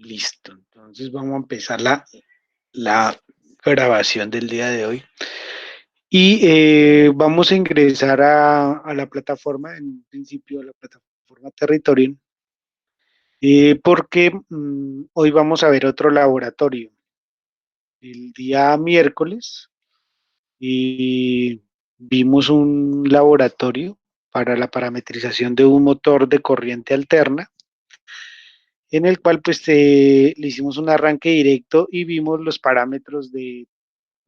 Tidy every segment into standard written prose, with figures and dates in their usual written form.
Listo, entonces vamos a empezar la grabación del día de hoy. Y vamos a ingresar a la plataforma, en principio a la plataforma Territorium, porque hoy vamos a ver otro laboratorio. El día miércoles y vimos un laboratorio para la parametrización de un motor de corriente alterna, en el cual pues le hicimos un arranque directo y vimos los parámetros de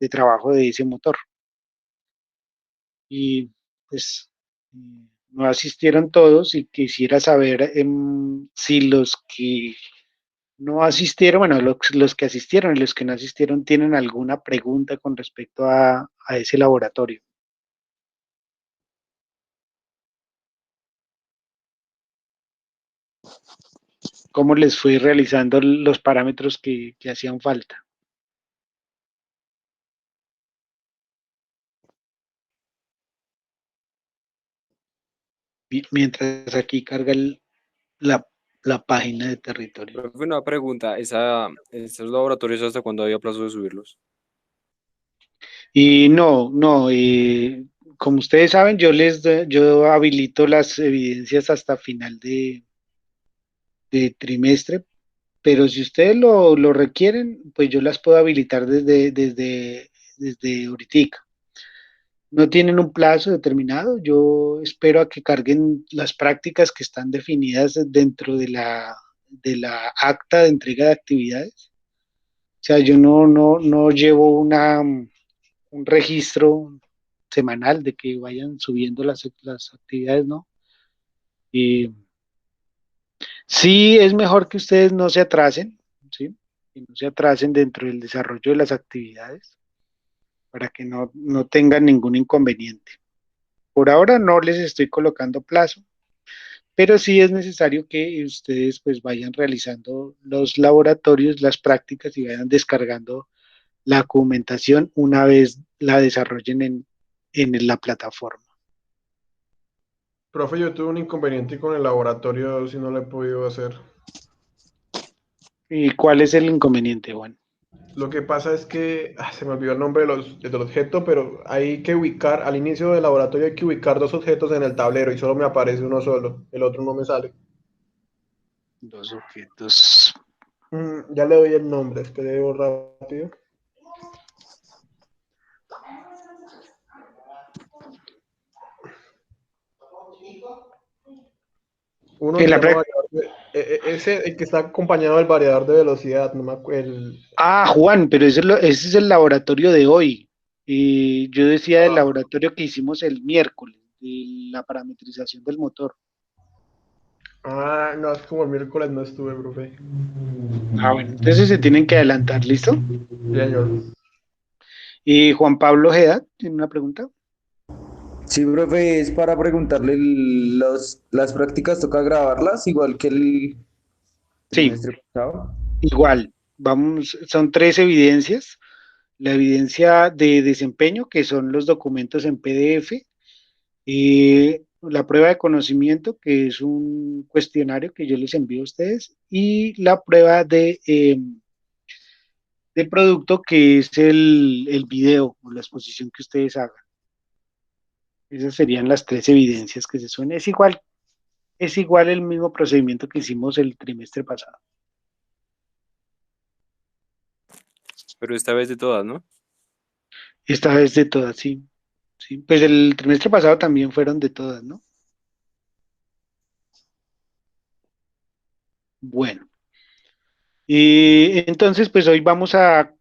trabajo de ese motor. Y pues no asistieron todos y quisiera saber si los que no asistieron, bueno, los que asistieron y los que no asistieron tienen alguna pregunta con respecto a ese laboratorio. ¿Cómo les fue realizando los parámetros que hacían falta? Mientras aquí carga la página de territorio. Profe, una pregunta, ¿esos laboratorios hasta cuándo había plazo de subirlos? Y no, como ustedes saben, yo habilito las evidencias hasta final de trimestre, pero si ustedes lo requieren, pues yo las puedo habilitar desde ahorita. No tienen un plazo determinado, yo espero a que carguen las prácticas que están definidas dentro de la acta de entrega de actividades. O sea, yo no llevo un registro semanal de que vayan subiendo las actividades, ¿no? Y sí es mejor que ustedes no se atrasen, ¿sí? Que no se atrasen dentro del desarrollo de las actividades para que no tengan ningún inconveniente. Por ahora no les estoy colocando plazo, pero sí es necesario que ustedes pues vayan realizando los laboratorios, las prácticas y vayan descargando la documentación una vez la desarrollen en la plataforma. Profe, yo tuve un inconveniente con el laboratorio, si no lo he podido hacer. ¿Y cuál es el inconveniente, Juan? Lo que pasa es que se me olvidó el nombre del objeto, pero hay que ubicar, al inicio del laboratorio hay que ubicar dos objetos en el tablero y solo me aparece uno solo, el otro no me sale. Dos objetos. Ya le doy el nombre, espere rápido. Uno En se la llama práctica. variador ese, el que está acompañado del variador de velocidad, no me acuerdo. Juan, pero ese es el laboratorio de hoy. Y yo decía del laboratorio que hicimos el miércoles, de la parametrización del motor. No, es como el miércoles no estuve, profe. Bueno, entonces se tienen que adelantar, ¿listo? Sí, señor. Y Juan Pablo Ojeda, ¿tiene una pregunta? Sí, profe, es para preguntarle, las prácticas toca grabarlas igual que el Sí, trimestre pasado. igual. Son tres evidencias. La evidencia de desempeño, que son los documentos en PDF, la prueba de conocimiento, que es un cuestionario que yo les envío a ustedes, y la prueba de producto, que es el video o la exposición que ustedes hagan. Esas serían las tres evidencias que se suelen. Es igual el mismo procedimiento que hicimos el trimestre pasado. Pero esta vez de todas, ¿no? Esta vez de todas, sí. Sí. Pues el trimestre pasado también fueron de todas, ¿no? Bueno. Y entonces, pues hoy vamos a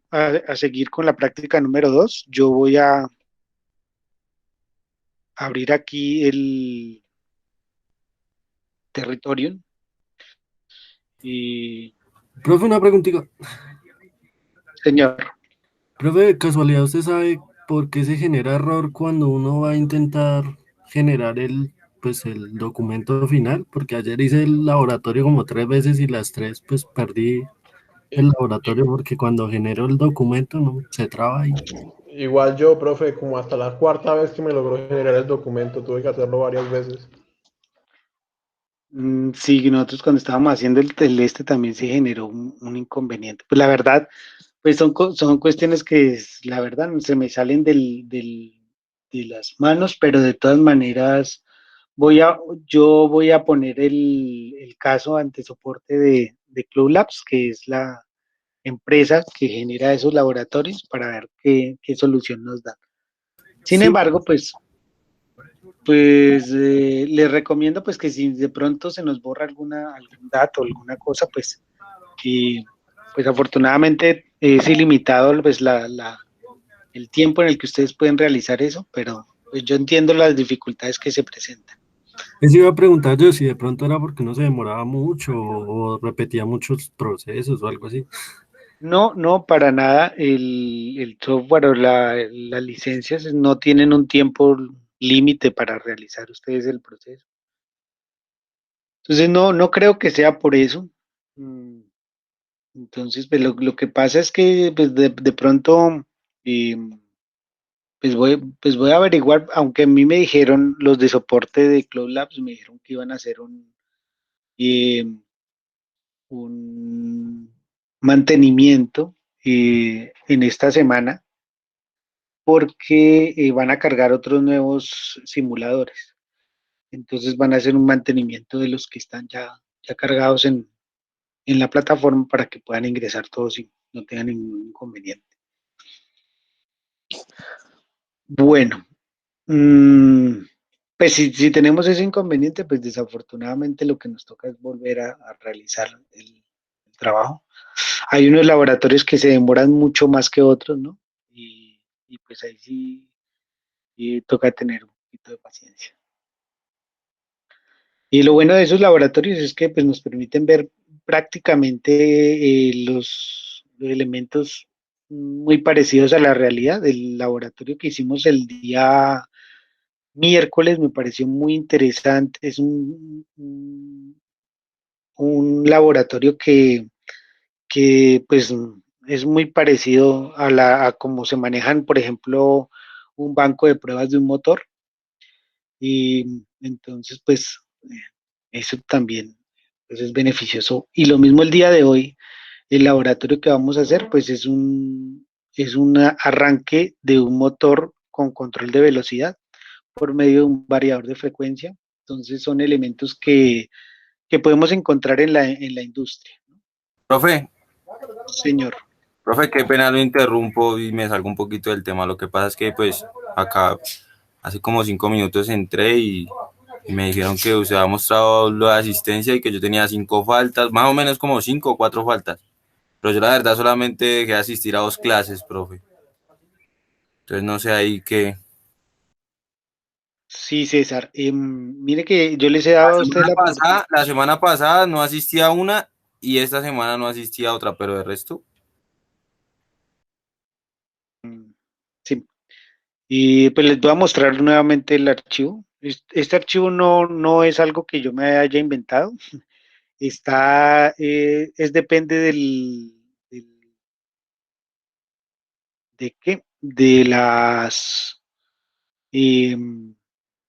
seguir con la práctica número 2. Yo voy a abrir aquí el territorio y, Profe, una preguntita. señor, Profe, de casualidad, ¿usted sabe por qué se genera error cuando uno va a intentar generar pues, el documento final? Porque ayer hice el laboratorio como 3 veces y las tres, pues, perdí el laboratorio porque cuando genero el documento, no, se traba ahí. Igual yo, profe, como hasta la cuarta vez que me logró generar el documento, tuve que hacerlo varias veces. Sí, nosotros cuando estábamos haciendo el este también se generó un inconveniente. Pues la verdad, pues son cuestiones que la verdad se me salen de las manos, pero de todas maneras voy a, yo voy a poner el caso ante soporte de Club Labs, que es la empresa que genera esos laboratorios para ver qué solución nos da. Sin Sí, embargo, pues les recomiendo pues que si de pronto se nos borra algún dato, alguna cosa, y, pues afortunadamente es ilimitado pues el tiempo en el que ustedes pueden realizar eso, pero pues yo entiendo las dificultades que se presentan. eso iba a preguntar yo si de pronto era porque uno se demoraba mucho o repetía muchos procesos o algo así. No, no, para nada. El software o las licencias no tienen un tiempo límite para realizar ustedes el proceso. Entonces, no, no creo que sea por eso. Mm, Entonces, pues lo que pasa es que pues de pronto, eh, pues voy a averiguar, aunque a mí me dijeron los de soporte de Cloud Labs, me dijeron que iban a hacer eh, un mantenimiento en esta semana porque van a cargar otros nuevos simuladores. Entonces van a hacer un mantenimiento de los que están ya cargados en la plataforma para que puedan ingresar todos y no tengan ningún inconveniente. Bueno, mm, pues si tenemos ese inconveniente, pues desafortunadamente lo que nos toca es volver a realizar el trabajo. Hay unos laboratorios que se demoran mucho más que otros, ¿no? Y pues ahí sí toca tener un poquito de paciencia. Y lo bueno de esos laboratorios es que pues, nos permiten ver prácticamente los elementos muy parecidos a la realidad. El laboratorio que hicimos el día miércoles me pareció muy interesante. Es un laboratorio que pues es muy parecido a cómo se manejan, por ejemplo, un banco de pruebas de un motor. Y entonces, pues, eso también pues, es beneficioso. Y lo mismo el día de hoy, el laboratorio que vamos a hacer, pues es un arranque de un motor con control de velocidad por medio de un variador de frecuencia. Entonces, son elementos que podemos encontrar en la industria. Profe, Señor. profe, qué pena lo interrumpo y me salgo un poquito del tema. Lo que pasa es que pues acá hace como 5 minutos entré y me dijeron que usted ha mostrado lo de asistencia y que yo tenía 5 faltas, más o menos como 5 o 4 faltas. Pero yo la verdad solamente dejé de asistir a 2 clases, profe. Entonces no sé ahí qué. Sí, César. Mire que yo les he dado a usted la oportunidad. La semana pasada no asistí a una y esta semana no asistí a otra, pero de resto. Sí. Y pues les voy a mostrar nuevamente el archivo. Este archivo no es algo que yo me haya inventado. Depende ¿de qué? Eh,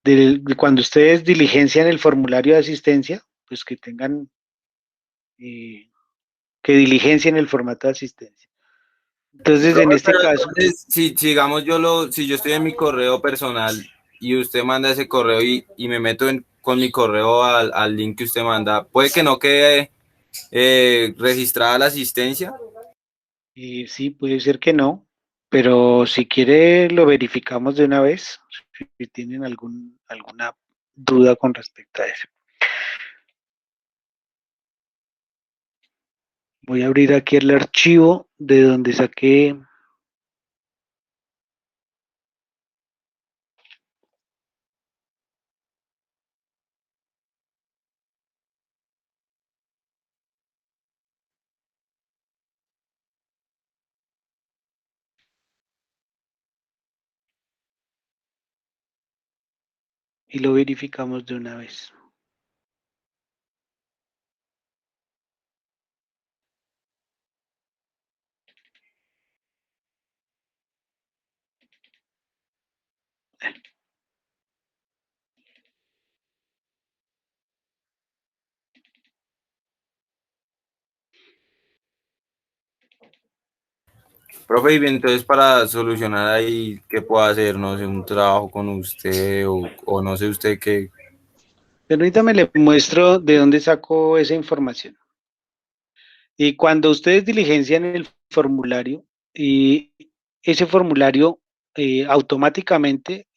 de cuando ustedes diligencian el formulario de asistencia, pues que tengan, eh, que diligencien el formato de asistencia. Entonces, en Profe, este pero caso, entonces, si digamos si yo estoy en mi correo personal y usted manda ese correo y me meto con mi correo al link que usted manda, puede que no quede registrada la asistencia. sí, puede ser que no, pero si quiere lo verificamos de una vez, si tienen alguna duda con respecto a eso. Voy a abrir aquí el archivo de donde saqué. Y lo verificamos de una vez. Profe, y bien, entonces para solucionar ahí, ¿qué puedo hacer? No sé, un trabajo con usted o no sé usted qué. Permítame, le muestro de dónde saco esa información. Y cuando ustedes diligencian el formulario, y ese formulario automáticamente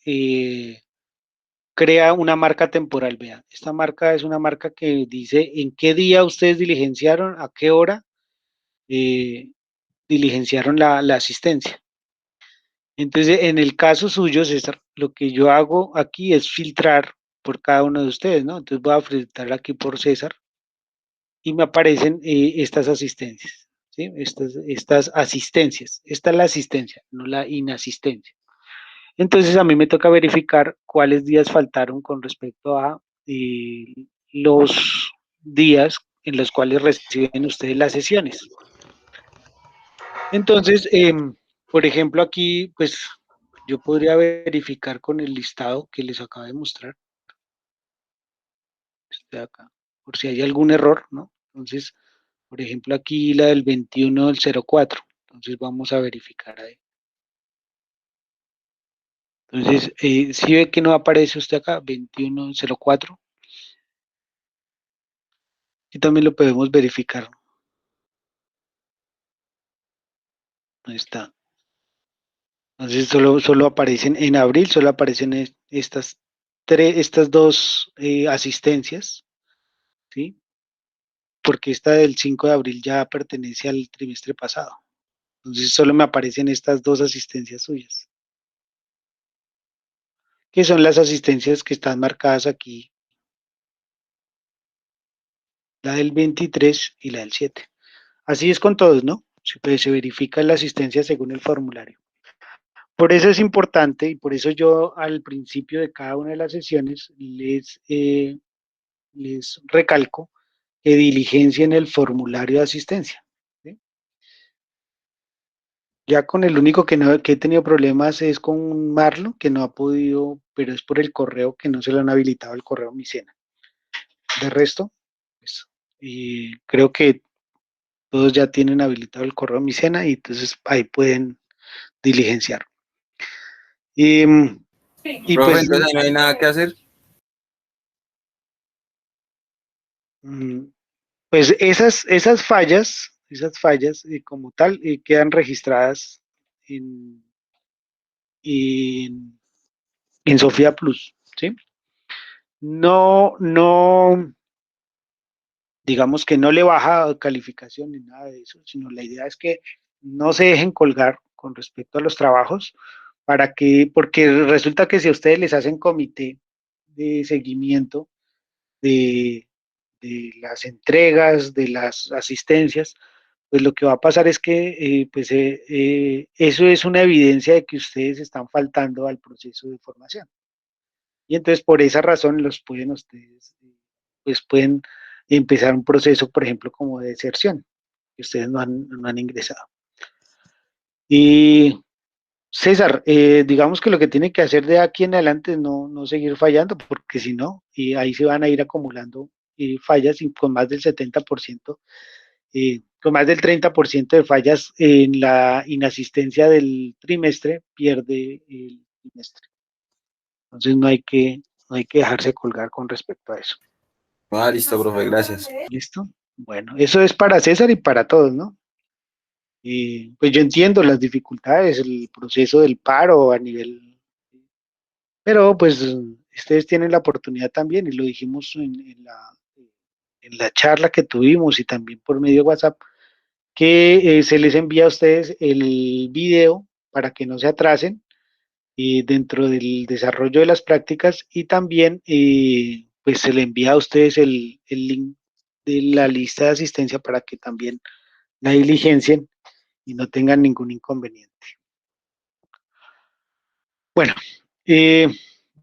crea una marca temporal. Vean, esta marca es una marca que dice en qué día ustedes diligenciaron, a qué hora eh, diligenciaron la asistencia. Entonces, en el caso suyo, César, lo que yo hago aquí es filtrar por cada uno de ustedes, ¿no? Entonces voy a filtrar aquí por César y me aparecen estas asistencias, ¿sí? Estas asistencias. Esta es la asistencia, no la inasistencia. Entonces a mí me toca verificar cuáles días faltaron con respecto a eh, los días en los cuales reciben ustedes las sesiones. Entonces, por ejemplo, aquí, pues yo podría verificar con el listado que les acabo de mostrar, este de acá, por si hay algún error, ¿no? Entonces, por ejemplo, aquí la del 21 del 04. Entonces vamos a verificar ahí. Entonces, si ve que no aparece usted acá, 2104, y también lo podemos verificar. Ahí está. Entonces, solo aparecen en abril, solo aparecen estas dos asistencias, ¿sí? Porque esta del 5 de abril ya pertenece al trimestre pasado. Entonces, solo me aparecen estas dos asistencias suyas, que son las asistencias que están marcadas aquí, la del 23 y la del 7. Así es con todos, ¿no? Se verifica la asistencia según el formulario. Por eso es importante y por eso yo al principio de cada una de las sesiones les recalco que diligencien el formulario de asistencia, ¿sí? Ya con el único que he tenido problemas es con Marlo, que no ha podido, pero es por el correo que no se le han habilitado el correo Micena. De resto, pues, creo que todos ya tienen habilitado el correo Micena y entonces ahí pueden diligenciar. Y, y Profe, pues, entonces ahí no hay nada que hacer. mm, pues esas fallas como tal quedan registradas en, en, en Sofía Plus, ¿sí? No, no, digamos que no le baja calificación ni nada de eso, sino la idea es que no se dejen colgar con respecto a los trabajos porque resulta que si a ustedes les hacen comité de seguimiento de, de las entregas, de las asistencias, pues lo que va a pasar es que eso es una evidencia de que ustedes están faltando al proceso de formación. Y entonces por esa razón los pueden ustedes, pues pueden empezar un proceso, por ejemplo, como de deserción, que ustedes no han ingresado. Y César, digamos que lo que tiene que hacer de aquí en adelante es no seguir fallando, porque si no, y ahí se van a ir acumulando fallas y con más del 70%, con más del 30% de fallas en la inasistencia del trimestre, pierde el trimestre. Entonces no hay que dejarse colgar con respecto a eso. Ah, listo, profe, gracias. ¿Listo? Bueno, eso es para César y para todos, ¿no? Pues yo entiendo las dificultades, el proceso del paro a nivel, pero pues ustedes tienen la oportunidad también, y lo dijimos en la charla que tuvimos y también por medio de WhatsApp, que se les envía a ustedes el video para que no se atrasen dentro del desarrollo de las prácticas y también pues se le envía a ustedes el link de la lista de asistencia para que también la diligencien y no tengan ningún inconveniente. Bueno, eh,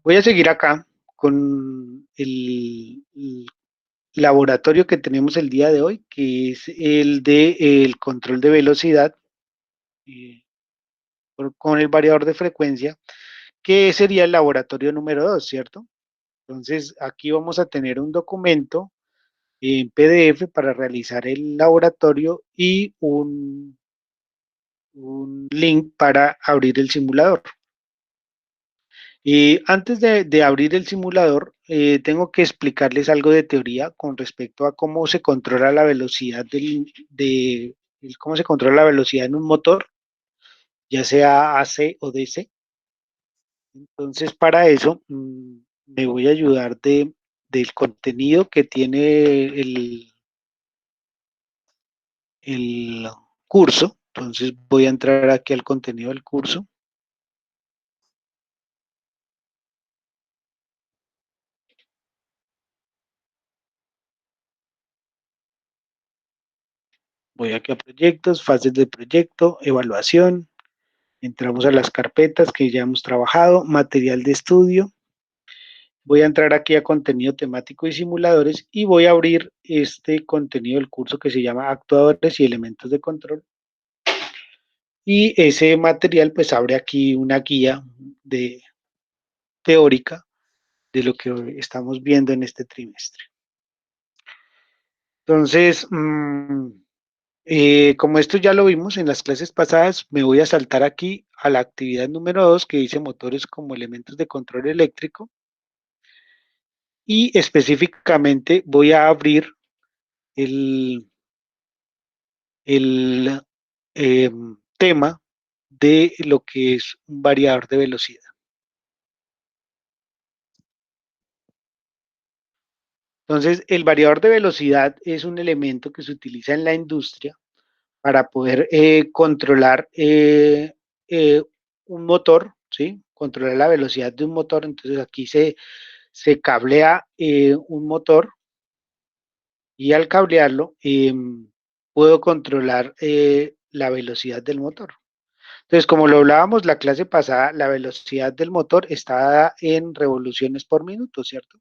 voy a seguir acá con el laboratorio que tenemos el día de hoy, que es el de el control de velocidad eh, con el variador de frecuencia, que sería el laboratorio número 2, ¿cierto? Entonces, aquí vamos a tener un documento en PDF para realizar el laboratorio y un link para abrir el simulador. Y antes de abrir el simulador, tengo que explicarles algo de teoría con respecto a cómo se controla la velocidad cómo se controla la velocidad en un motor, ya sea AC o DC. Entonces, para eso, me voy a ayudar del contenido que tiene el curso. Entonces, voy a entrar aquí al contenido del curso. Voy aquí a proyectos, fases de proyecto, evaluación. Entramos a las carpetas que ya hemos trabajado, material de estudio. Voy a entrar aquí a contenido temático y simuladores y voy a abrir este contenido del curso que se llama actuadores y elementos de control. Y ese material pues abre aquí una guía teórica de lo que estamos viendo en este trimestre. Entonces, como esto ya lo vimos en las clases pasadas, me voy a saltar aquí a la actividad número 2 que dice motores como elementos de control eléctrico y específicamente voy a abrir el, el tema de lo que es un variador de velocidad. Entonces, el variador de velocidad es un elemento que se utiliza en la industria para poder controlar un motor, ¿sí? Controlar la velocidad de un motor. Entonces, aquí se cablea un motor y al cablearlo puedo controlar la velocidad del motor. Entonces, como lo hablábamos la clase pasada, la velocidad del motor está dada en revoluciones por minuto, ¿cierto?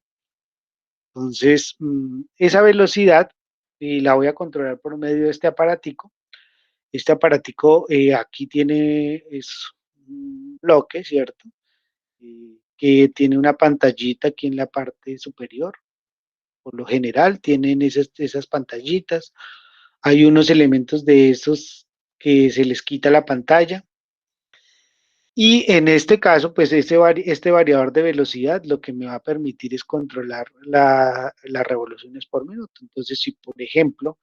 Entonces, esa velocidad la voy a controlar por medio de este aparatico. Este aparatico aquí es un bloque, ¿cierto? Que tiene una pantallita aquí en la parte superior. Por lo general tienen esas pantallitas. Hay unos elementos de esos que se les quita la pantalla. Y en este caso, pues este variador de velocidad lo que me va a permitir es controlar las revoluciones por minuto. Entonces, si por ejemplo,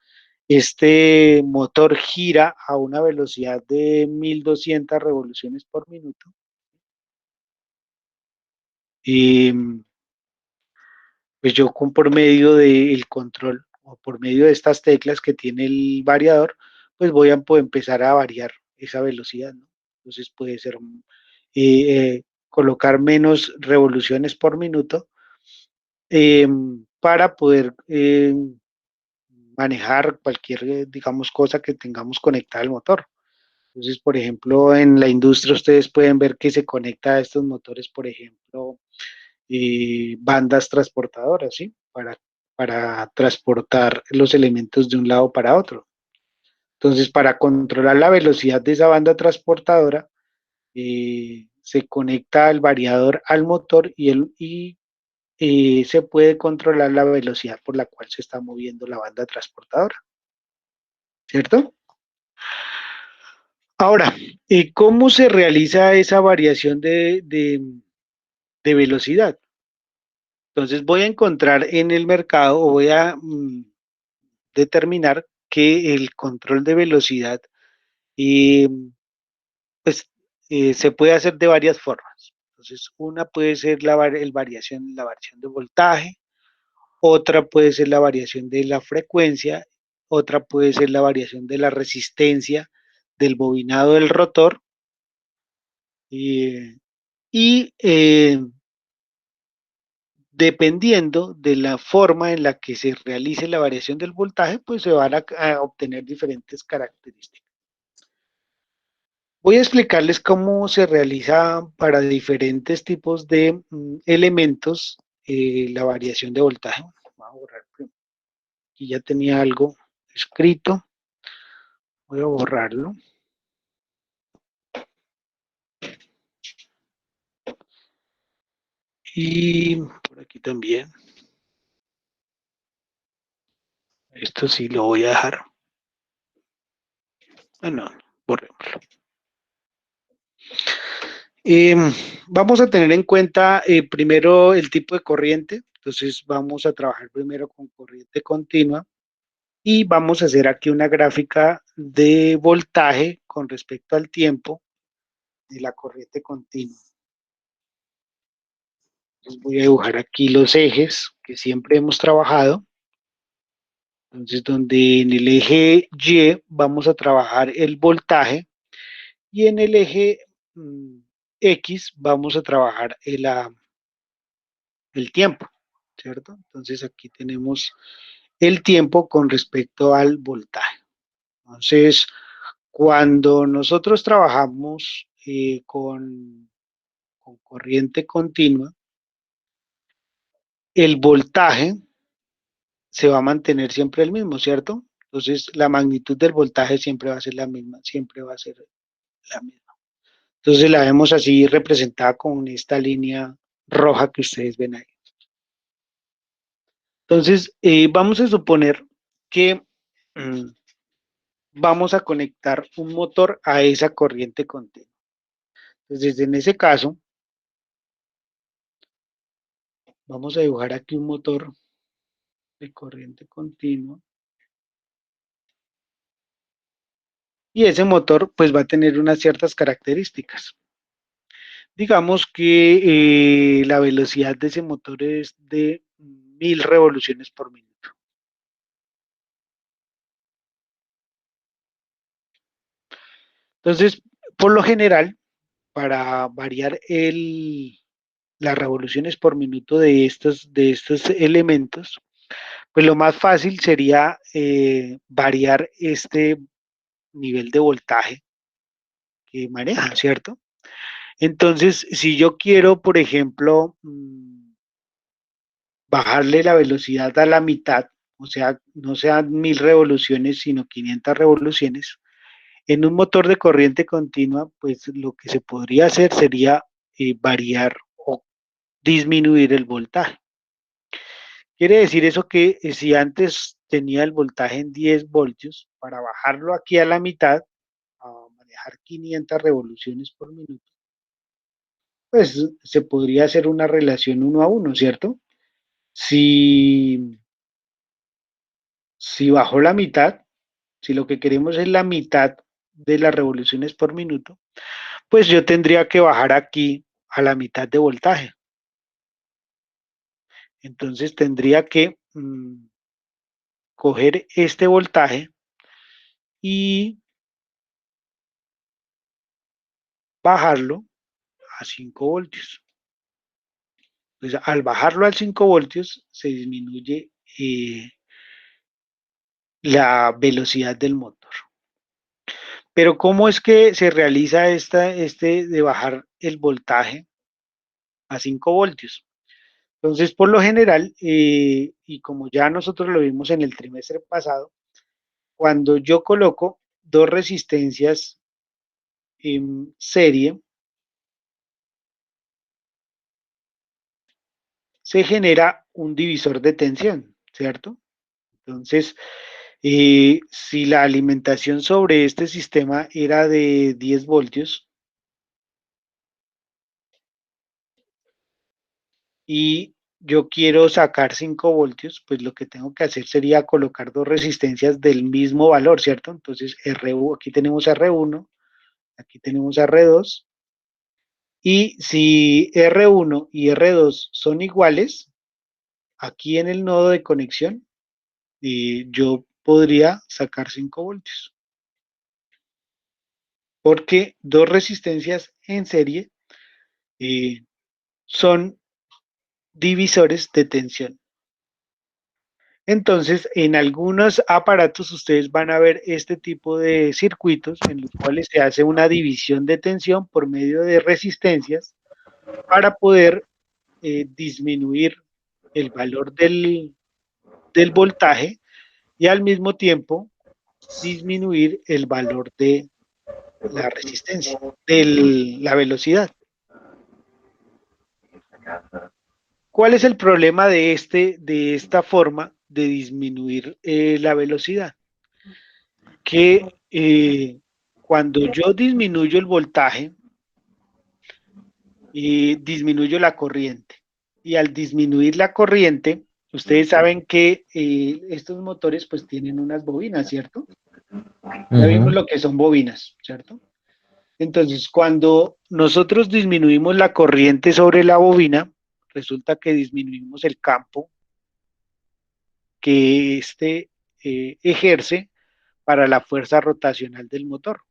este motor gira a una velocidad de 1200 revoluciones por minuto, pues yo por medio del control o por medio de estas teclas que tiene el variador, pues voy a empezar a variar esa velocidad, ¿no? Entonces puede ser colocar menos revoluciones por minuto para poder manejar cualquier, digamos, cosa que tengamos conectada al motor. Entonces, por ejemplo, en la industria ustedes pueden ver que se conecta a estos motores, por ejemplo, bandas transportadoras, ¿sí? Para transportar los elementos de un lado para otro. Entonces, para controlar la velocidad de esa banda transportadora, se conecta el variador al motor y se puede controlar la velocidad por la cual se está moviendo la banda transportadora, ¿cierto? Ahora, ¿cómo se realiza esa variación de velocidad? Entonces voy a encontrar en el mercado o voy a determinar que el control de velocidad eh, pues, se puede hacer de varias formas. Entonces, una puede ser la variación de voltaje, otra puede ser la variación de la frecuencia, otra puede ser la variación de la resistencia del bobinado del rotor y dependiendo de la forma en la que se realice la variación del voltaje, pues se van a obtener diferentes características. Voy a explicarles cómo se realiza para diferentes tipos de elementos la variación de voltaje. Vamos a borrar. Aquí ya tenía algo escrito. Voy a borrarlo. Y por aquí también. Esto sí lo voy a dejar. Bueno, borrémoslo. Eh, Vamos a tener en cuenta primero el tipo de corriente. Entonces vamos a trabajar primero con corriente continua y vamos a hacer aquí una gráfica de voltaje con respecto al tiempo de la corriente continua. Entonces voy a dibujar aquí los ejes que siempre hemos trabajado. Entonces, donde en el eje Y vamos a trabajar el voltaje y en el eje X vamos a trabajar el tiempo, ¿cierto? Entonces aquí tenemos el tiempo con respecto al voltaje. Entonces, cuando nosotros trabajamos con corriente continua, el voltaje se va a mantener siempre el mismo, ¿cierto? Entonces, la magnitud del voltaje siempre va a ser la misma, siempre va a ser la misma. Entonces, la vemos así representada con esta línea roja que ustedes ven ahí. Entonces, vamos a suponer que vamos a conectar un motor a esa corriente continua. Entonces, en ese caso, vamos a dibujar aquí un motor de corriente continua. Y ese motor pues va a tener unas ciertas características. Digamos que la velocidad de ese motor es de 1000 revoluciones por minuto. Entonces, por lo general, para variar las revoluciones por minuto de estos elementos, pues lo más fácil sería variar este nivel de voltaje que maneja, ¿cierto? Entonces, si yo quiero, por ejemplo, bajarle la velocidad a la mitad, o sea, no sean 1000 revoluciones, sino 500 revoluciones, en un motor de corriente continua, pues lo que se podría hacer sería variar o disminuir el voltaje. Quiere decir eso que si antes tenía el voltaje en 10 voltios, para bajarlo aquí a la mitad, a manejar 500 revoluciones por minuto, pues se podría hacer una relación 1 a 1, ¿cierto? Si, si bajó la mitad, si lo que queremos es la mitad de las revoluciones por minuto, pues yo tendría que bajar aquí a la mitad de voltaje. Entonces tendría que coger este voltaje y bajarlo a 5 voltios. Pues al bajarlo a 5 voltios se disminuye la velocidad del motor. Pero ¿cómo es que se realiza este de bajar el voltaje a 5 voltios? Entonces, por lo general, y como ya nosotros lo vimos en el trimestre pasado, cuando yo coloco dos resistencias en serie, se genera un divisor de tensión, ¿cierto? Entonces, si la alimentación sobre este sistema era de 10 voltios y yo quiero sacar 5 voltios, pues lo que tengo que hacer sería colocar dos resistencias del mismo valor, ¿cierto? Entonces, aquí tenemos R1, aquí tenemos R2, y si R1 y R2 son iguales, aquí en el nodo de conexión, yo podría sacar 5 voltios. Porque dos resistencias en serie son divisores de tensión. Entonces, en algunos aparatos ustedes van a ver este tipo de circuitos en los cuales se hace una división de tensión por medio de resistencias para poder disminuir el valor del voltaje y al mismo tiempo disminuir el valor de la resistencia, de la velocidad. ¿Cuál es el problema de esta forma de disminuir la velocidad? Que cuando yo disminuyo el voltaje, y disminuyo la corriente. Y al disminuir la corriente, ustedes saben que estos motores pues tienen unas bobinas, ¿cierto? Ya vimos lo que son bobinas, ¿cierto? Entonces, cuando nosotros disminuimos la corriente sobre la bobina, resulta que disminuimos el campo que éste ejerce para la fuerza rotacional del motor.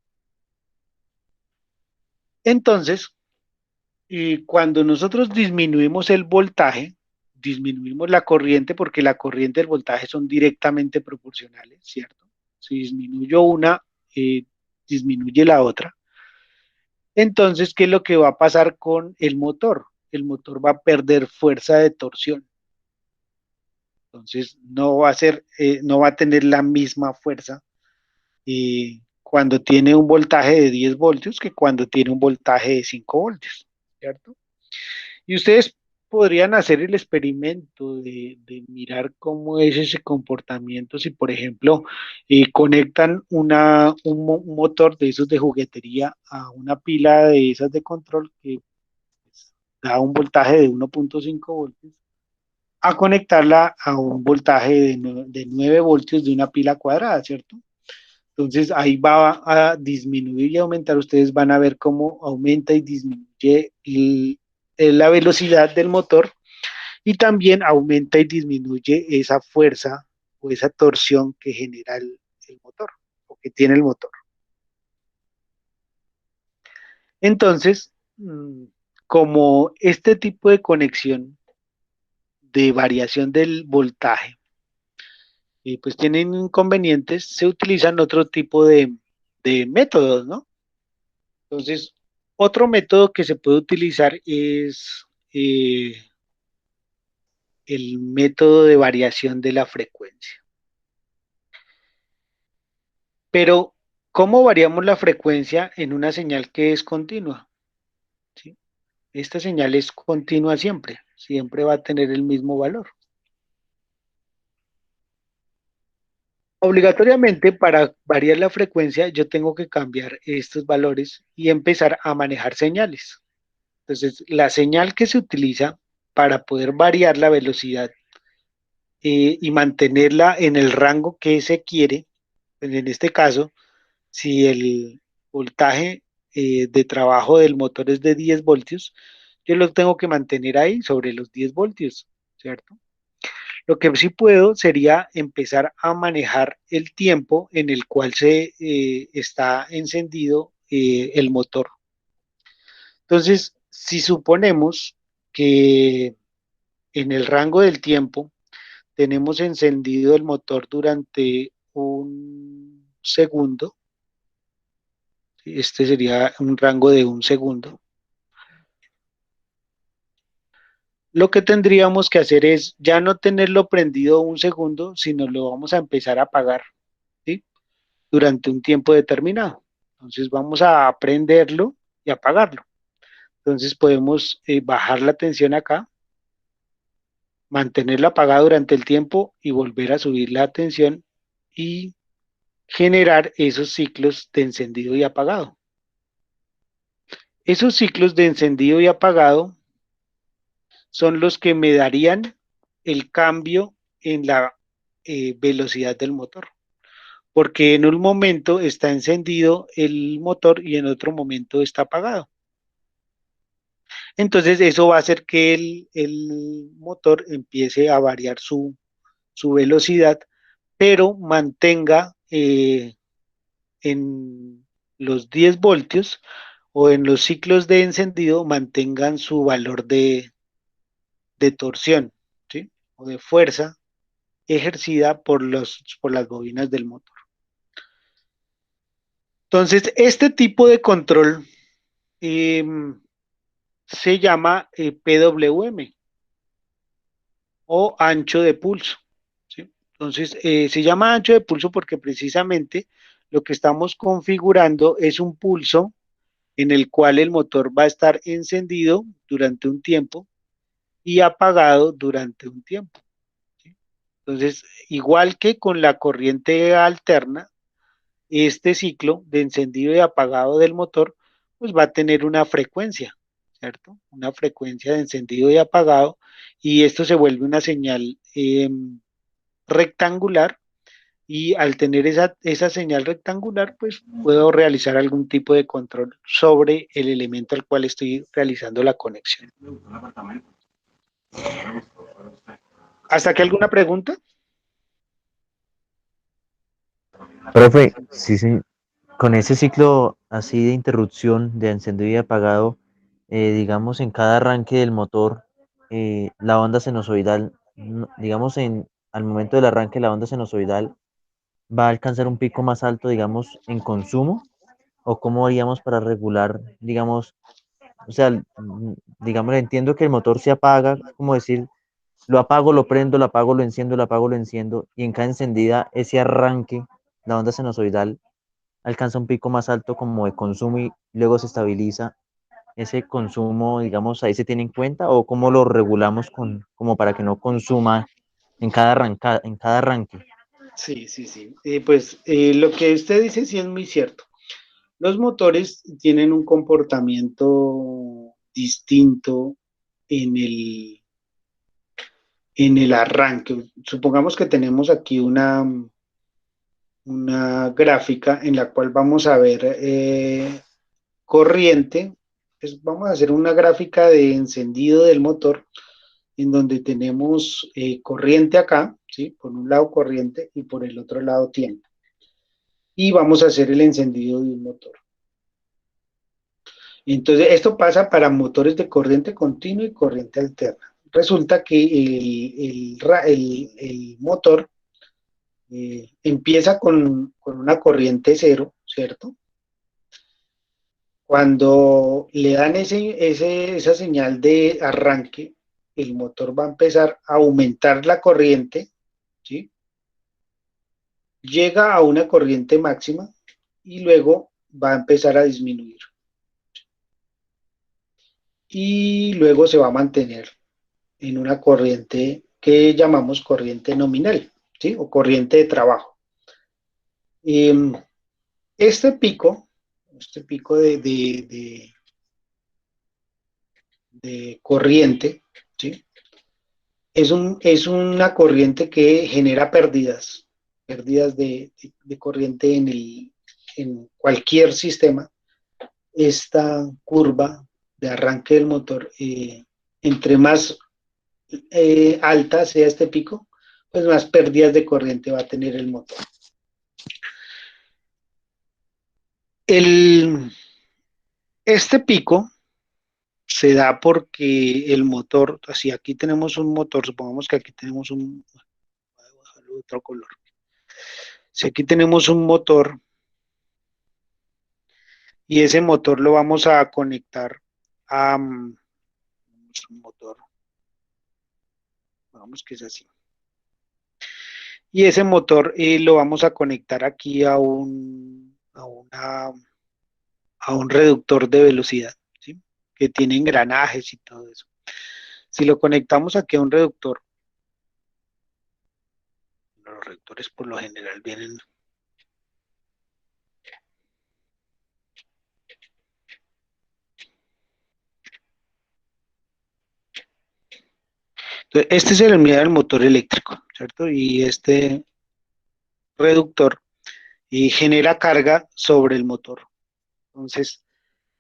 Entonces, cuando nosotros disminuimos el voltaje, disminuimos la corriente, porque la corriente y el voltaje son directamente proporcionales, ¿cierto? Si disminuyo una, disminuye la otra. Entonces, ¿qué es lo que va a pasar con el motor? El motor va a perder fuerza de torsión. Entonces, no va a tener la misma fuerza cuando tiene un voltaje de 10 voltios que cuando tiene un voltaje de 5 voltios, ¿cierto? Y ustedes podrían hacer el experimento de mirar cómo es ese comportamiento si, por ejemplo, conectan un motor de esos de juguetería a una pila de esas de control que pues, da un voltaje de 1.5 voltios, a conectarla a un voltaje de 9 voltios de una pila cuadrada, ¿cierto? Entonces ahí va a disminuir y aumentar. Ustedes van a ver cómo aumenta y disminuye la velocidad del motor y también aumenta y disminuye esa fuerza o esa torsión que genera el motor o que tiene el motor. Entonces, como este tipo de conexión de variación del voltaje, pues tienen inconvenientes, se utilizan otro tipo de métodos, ¿no? Entonces, otro método que se puede utilizar es el método de variación de la frecuencia. Pero, ¿cómo variamos la frecuencia en una señal que es continua? ¿Sí? Esta señal es continua siempre, siempre va a tener el mismo valor. Obligatoriamente, para variar la frecuencia, yo tengo que cambiar estos valores y empezar a manejar señales. Entonces, la señal que se utiliza para poder variar la velocidad y mantenerla en el rango que se quiere, pues en este caso, si el voltaje de trabajo del motor es de 10 voltios, yo lo tengo que mantener ahí sobre los 10 voltios, ¿cierto? Lo que sí puedo sería empezar a manejar el tiempo en el cual se está encendido el motor. Entonces, si suponemos que en el rango del tiempo tenemos encendido el motor durante un segundo, este sería un rango de un segundo. Lo que tendríamos que hacer es ya no tenerlo prendido un segundo, sino lo vamos a empezar a apagar, ¿sí? Durante un tiempo determinado. Entonces vamos a prenderlo y apagarlo. Entonces podemos bajar la tensión acá, mantenerla apagada durante el tiempo y volver a subir la tensión y generar esos ciclos de encendido y apagado. Esos ciclos de encendido y apagado son los que me darían el cambio en la velocidad del motor, porque en un momento está encendido el motor y en otro momento está apagado. Entonces eso va a hacer que el motor empiece a variar su velocidad, pero mantenga en los 10 voltios o en los ciclos de encendido, mantengan su valor de torsión, ¿sí? O de fuerza ejercida por las bobinas del motor. Entonces, este tipo de control eh, se llama PWM o ancho de pulso, ¿sí? Entonces, se llama ancho de pulso porque precisamente lo que estamos configurando es un pulso en el cual el motor va a estar encendido durante un tiempo y apagado durante un tiempo, ¿sí? Entonces, igual que con la corriente alterna, este ciclo de encendido y apagado del motor, pues va a tener una frecuencia, ¿cierto? Una frecuencia de encendido y apagado, y esto se vuelve una señal rectangular, y al tener esa señal rectangular, pues puedo realizar algún tipo de control sobre el elemento al cual estoy realizando la conexión. ¿Hasta aquí alguna pregunta? Profe, sí, sí, con ese ciclo así de interrupción de encendido y apagado, digamos en cada arranque del motor, la onda sinusoidal, digamos al momento del arranque la onda sinusoidal va a alcanzar un pico más alto, digamos, en consumo, o cómo haríamos para regular, digamos, o sea, digamos, entiendo que el motor se apaga, es como decir, lo apago, lo prendo, lo apago, lo enciendo, lo apago, lo enciendo, y en cada encendida ese arranque, la onda sinusoidal alcanza un pico más alto como de consumo y luego se estabiliza. Ese consumo, digamos, ahí se tiene en cuenta o cómo lo regulamos como para que no consuma en cada arranque. Sí, sí, sí. Pues lo que usted dice sí es muy cierto. Los motores tienen un comportamiento distinto en en el arranque. Supongamos que tenemos aquí una gráfica en la cual vamos a ver corriente. Pues vamos a hacer una gráfica de encendido del motor en donde tenemos corriente acá, ¿sí? Por un lado corriente y por el otro lado tiempo. Y vamos a hacer el encendido de un motor. Entonces, esto pasa para motores de corriente continua y corriente alterna. Resulta que el motor empieza con una corriente cero, ¿cierto? Cuando le dan esa señal de arranque, el motor va a empezar a aumentar la corriente, ¿sí? Llega a una corriente máxima y luego va a empezar a disminuir. Y luego se va a mantener en una corriente que llamamos corriente nominal, ¿sí? O corriente de trabajo. Este pico de corriente, ¿sí? Es una corriente que genera pérdidas de corriente en cualquier sistema. Esta curva de arranque del motor, entre más alta sea este pico, pues más pérdidas de corriente va a tener el motor. Este pico se da porque el motor, así aquí tenemos un motor, supongamos que aquí tenemos voy a bajarlo de otro color. Si aquí tenemos un motor y ese motor lo vamos a conectar a un motor, vamos que es así. Y ese motor lo vamos a conectar aquí a un reductor de velocidad, ¿sí? Que tiene engranajes y todo eso. Si lo conectamos aquí a un reductor, los reductores por lo general vienen. Entonces, este es el unidad del motor eléctrico, ¿cierto? Y este reductor genera carga sobre el motor. Entonces,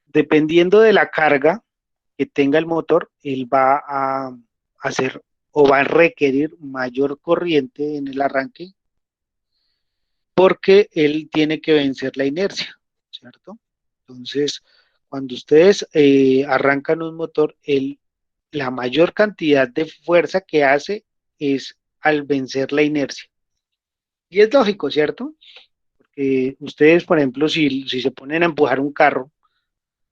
dependiendo de la carga que tenga el motor, él va a hacer o va a requerir mayor corriente en el arranque porque él tiene que vencer la inercia, ¿cierto? Entonces, cuando ustedes arrancan un motor, la mayor cantidad de fuerza que hace es al vencer la inercia. Y es lógico, ¿cierto? Porque ustedes, por ejemplo, si se ponen a empujar un carro,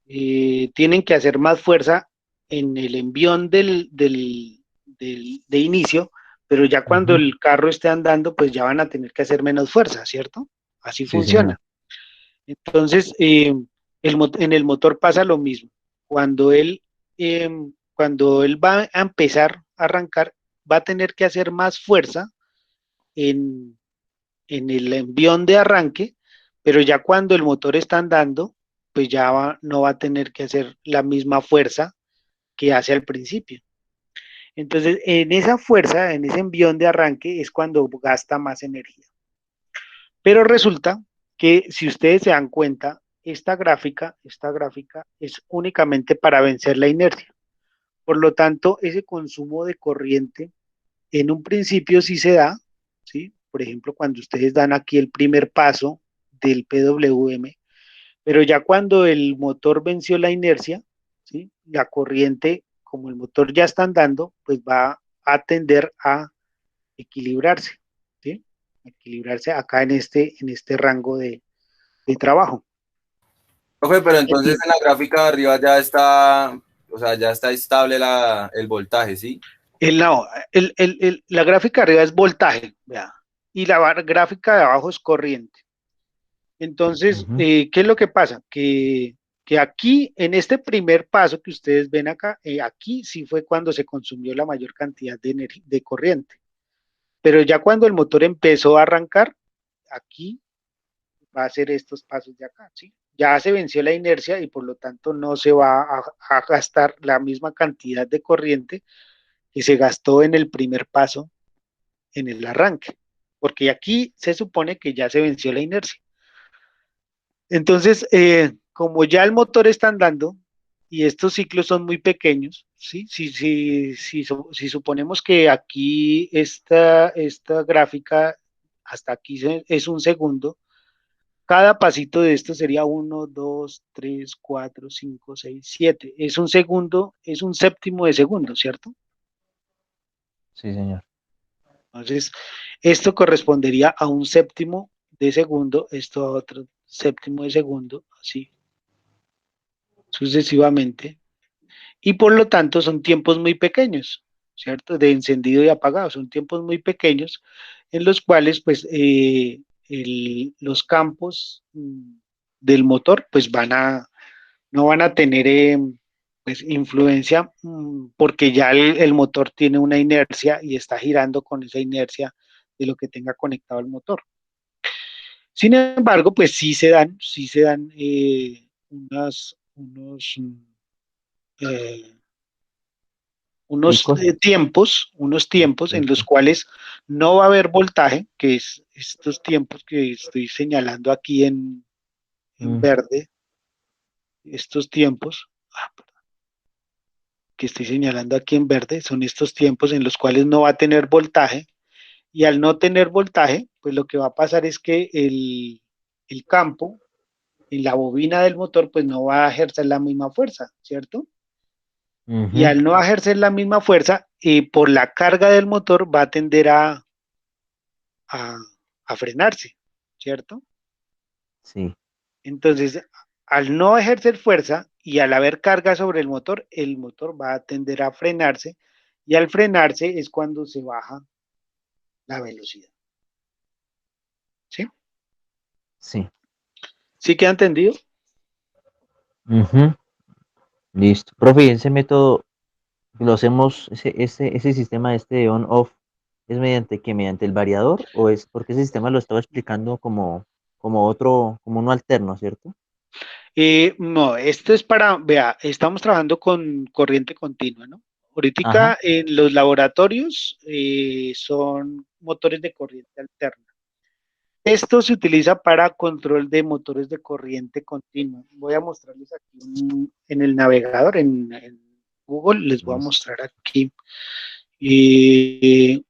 tienen que hacer más fuerza en el envión de inicio, pero ya cuando el carro esté andando, pues ya van a tener que hacer menos fuerza, ¿cierto? Así Sí, señor. funciona. Entonces, en el motor pasa lo mismo. Eh, cuando él va a empezar a arrancar, va a tener que hacer más fuerza en, en el envión de arranque, pero ya cuando el motor está andando, pues ya no va a tener que hacer la misma fuerza que hace al principio. Entonces, en esa fuerza, en ese envión de arranque, es cuando gasta más energía. Pero resulta que si ustedes se dan cuenta, esta gráfica es únicamente para vencer la inercia. Por lo tanto, ese consumo de corriente en un principio sí se da, ¿sí? Por ejemplo, cuando ustedes dan aquí el primer paso del PWM, pero ya cuando el motor venció la inercia, ¿sí? La corriente, como el motor ya está andando, pues va a tender a equilibrarse, ¿sí? Equilibrarse acá en este rango de trabajo. Profe, pero entonces en la gráfica de arriba ya está, o sea, ya está estable el voltaje, ¿sí? No, la gráfica de arriba es voltaje, ¿vea? Y la gráfica de abajo es corriente. Entonces, ¿qué es lo que pasa? Que aquí, en este primer paso que ustedes ven acá, aquí sí fue cuando se consumió la mayor cantidad de corriente. Pero ya cuando el motor empezó a arrancar, aquí va a hacer estos pasos de acá, ¿sí? Ya se venció la inercia y por lo tanto no se va a gastar la misma cantidad de corriente que se gastó en el primer paso en el arranque, porque aquí se supone que ya se venció la inercia. Entonces, como ya el motor está andando y estos ciclos son muy pequeños, ¿sí? Si suponemos que aquí esta gráfica hasta aquí es un segundo, cada pasito de esto sería 1, 2, 3, 4, 5, 6, 7. Es un segundo, es un séptimo de segundo, ¿cierto? Sí, señor. Entonces, esto correspondería a un séptimo de segundo, esto a otro séptimo de segundo, así sucesivamente. Y por lo tanto son tiempos muy pequeños, ¿cierto? De encendido y apagado, son tiempos muy pequeños en los cuales pues los campos del motor pues no van a tener pues influencia porque ya el motor tiene una inercia y está girando con esa inercia de lo que tenga conectado el motor. Sin embargo, pues sí se dan eh, Picos. unos tiempos en los cuales no va a haber voltaje, que es estos tiempos que estoy señalando aquí en Mm, verde, estos tiempos que estoy señalando aquí en verde, son estos tiempos en los cuales no va a tener voltaje, y al no tener voltaje, pues lo que va a pasar es que el campo en la bobina del motor, pues no va a ejercer la misma fuerza, ¿cierto? Y ujú, al no ejercer la misma fuerza, por la carga del motor va a tender a, a frenarse, ¿cierto? sí, Entonces, al no ejercer fuerza y al haber carga sobre el motor va a tender a frenarse y al frenarse es cuando se baja la velocidad, ¿sí? sí. ¿Sí queda entendido? Ujú, listo. Profe, ¿y ese método lo hacemos, ese sistema este de on-off, es mediante qué? ¿Mediante el variador? ¿O es porque ese sistema lo estaba explicando como otro, como uno alterno, ¿cierto? No, esto es para, vea, estamos trabajando con corriente continua, ¿no? Ajá. Ahorita en los laboratorios son motores de corriente alterna. Esto se utiliza para control de motores de corriente continua. Voy a mostrarles aquí en el navegador, en Google, les voy a Listo. mostrar aquí eh,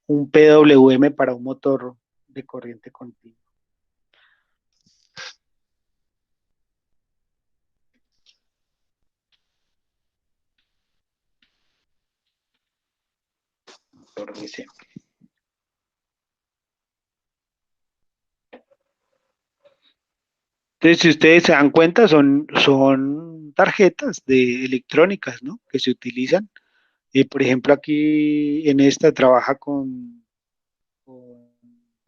un PWM para un motor de corriente continua. Motor DC. Entonces, si ustedes se dan cuenta, son tarjetas de electrónicas, ¿no? Que se utilizan. Por ejemplo, aquí en esta trabaja con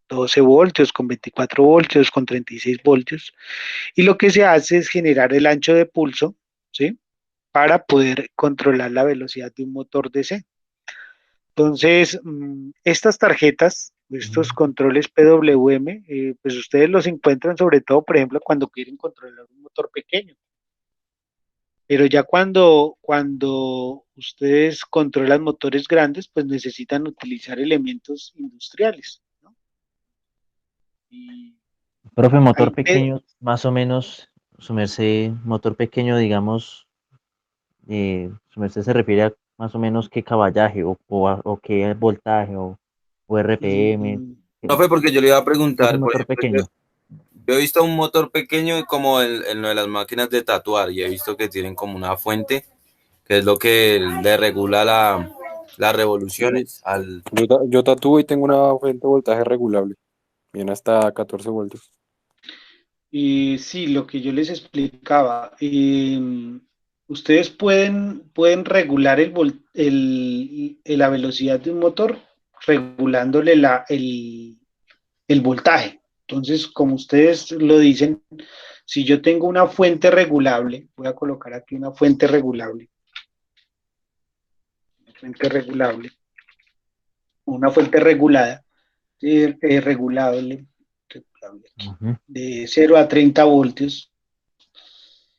12 voltios, con 24 voltios, con 36 voltios. Y lo que se hace es generar el ancho de pulso, ¿sí? Para poder controlar la velocidad de un motor DC. Entonces, estas tarjetas, estos controles PWM, pues ustedes los encuentran sobre todo, por ejemplo, cuando quieren controlar un motor pequeño. Pero ya cuando ustedes controlan motores grandes, pues necesitan utilizar elementos industriales, ¿no? Y Profe, motor ahí pequeño, más o menos, su merced, motor pequeño, digamos, su merced se refiere a más o menos qué caballaje o qué voltaje o RPM. mm, No fue porque yo le iba a ¿Qué es un preguntar, por motor ejemplo, yo, pequeño? yo he visto un motor pequeño como en lo de las máquinas de tatuar y he visto que tienen como una fuente que es lo que le regula las Yo, revoluciones al... yo tatúo y tengo una fuente de voltaje regulable. Viene hasta 14 voltios. y sí, lo que yo les explicaba, ustedes pueden regular la velocidad de un motor regulándole el voltaje. Entonces, como ustedes lo dicen, si yo tengo una fuente regulable, voy a colocar aquí una fuente regulada, regulable, aquí, Ujú. de 0 a 30 voltios,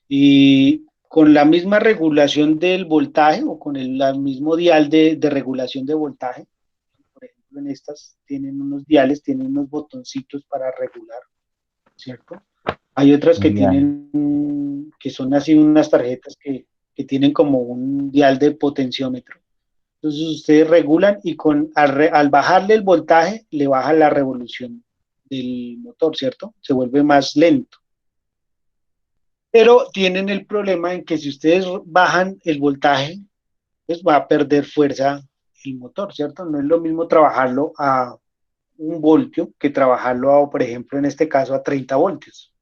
y con la misma regulación del voltaje o con el mismo dial de regulación de voltaje. Por ejemplo, en estas tienen unos botoncitos para regular, ¿cierto? Hay otras que Ya. que son así unas tarjetas que tienen como un dial de potenciómetro. Entonces ustedes regulan y al bajarle el voltaje, le baja la revolución del motor, ¿cierto? Se vuelve más lento. Pero tienen el problema en que si ustedes bajan el voltaje, pues va a perder fuerza el motor, ¿cierto? No es lo mismo trabajarlo a 1 voltio que trabajarlo por ejemplo, en este caso a 30 voltios.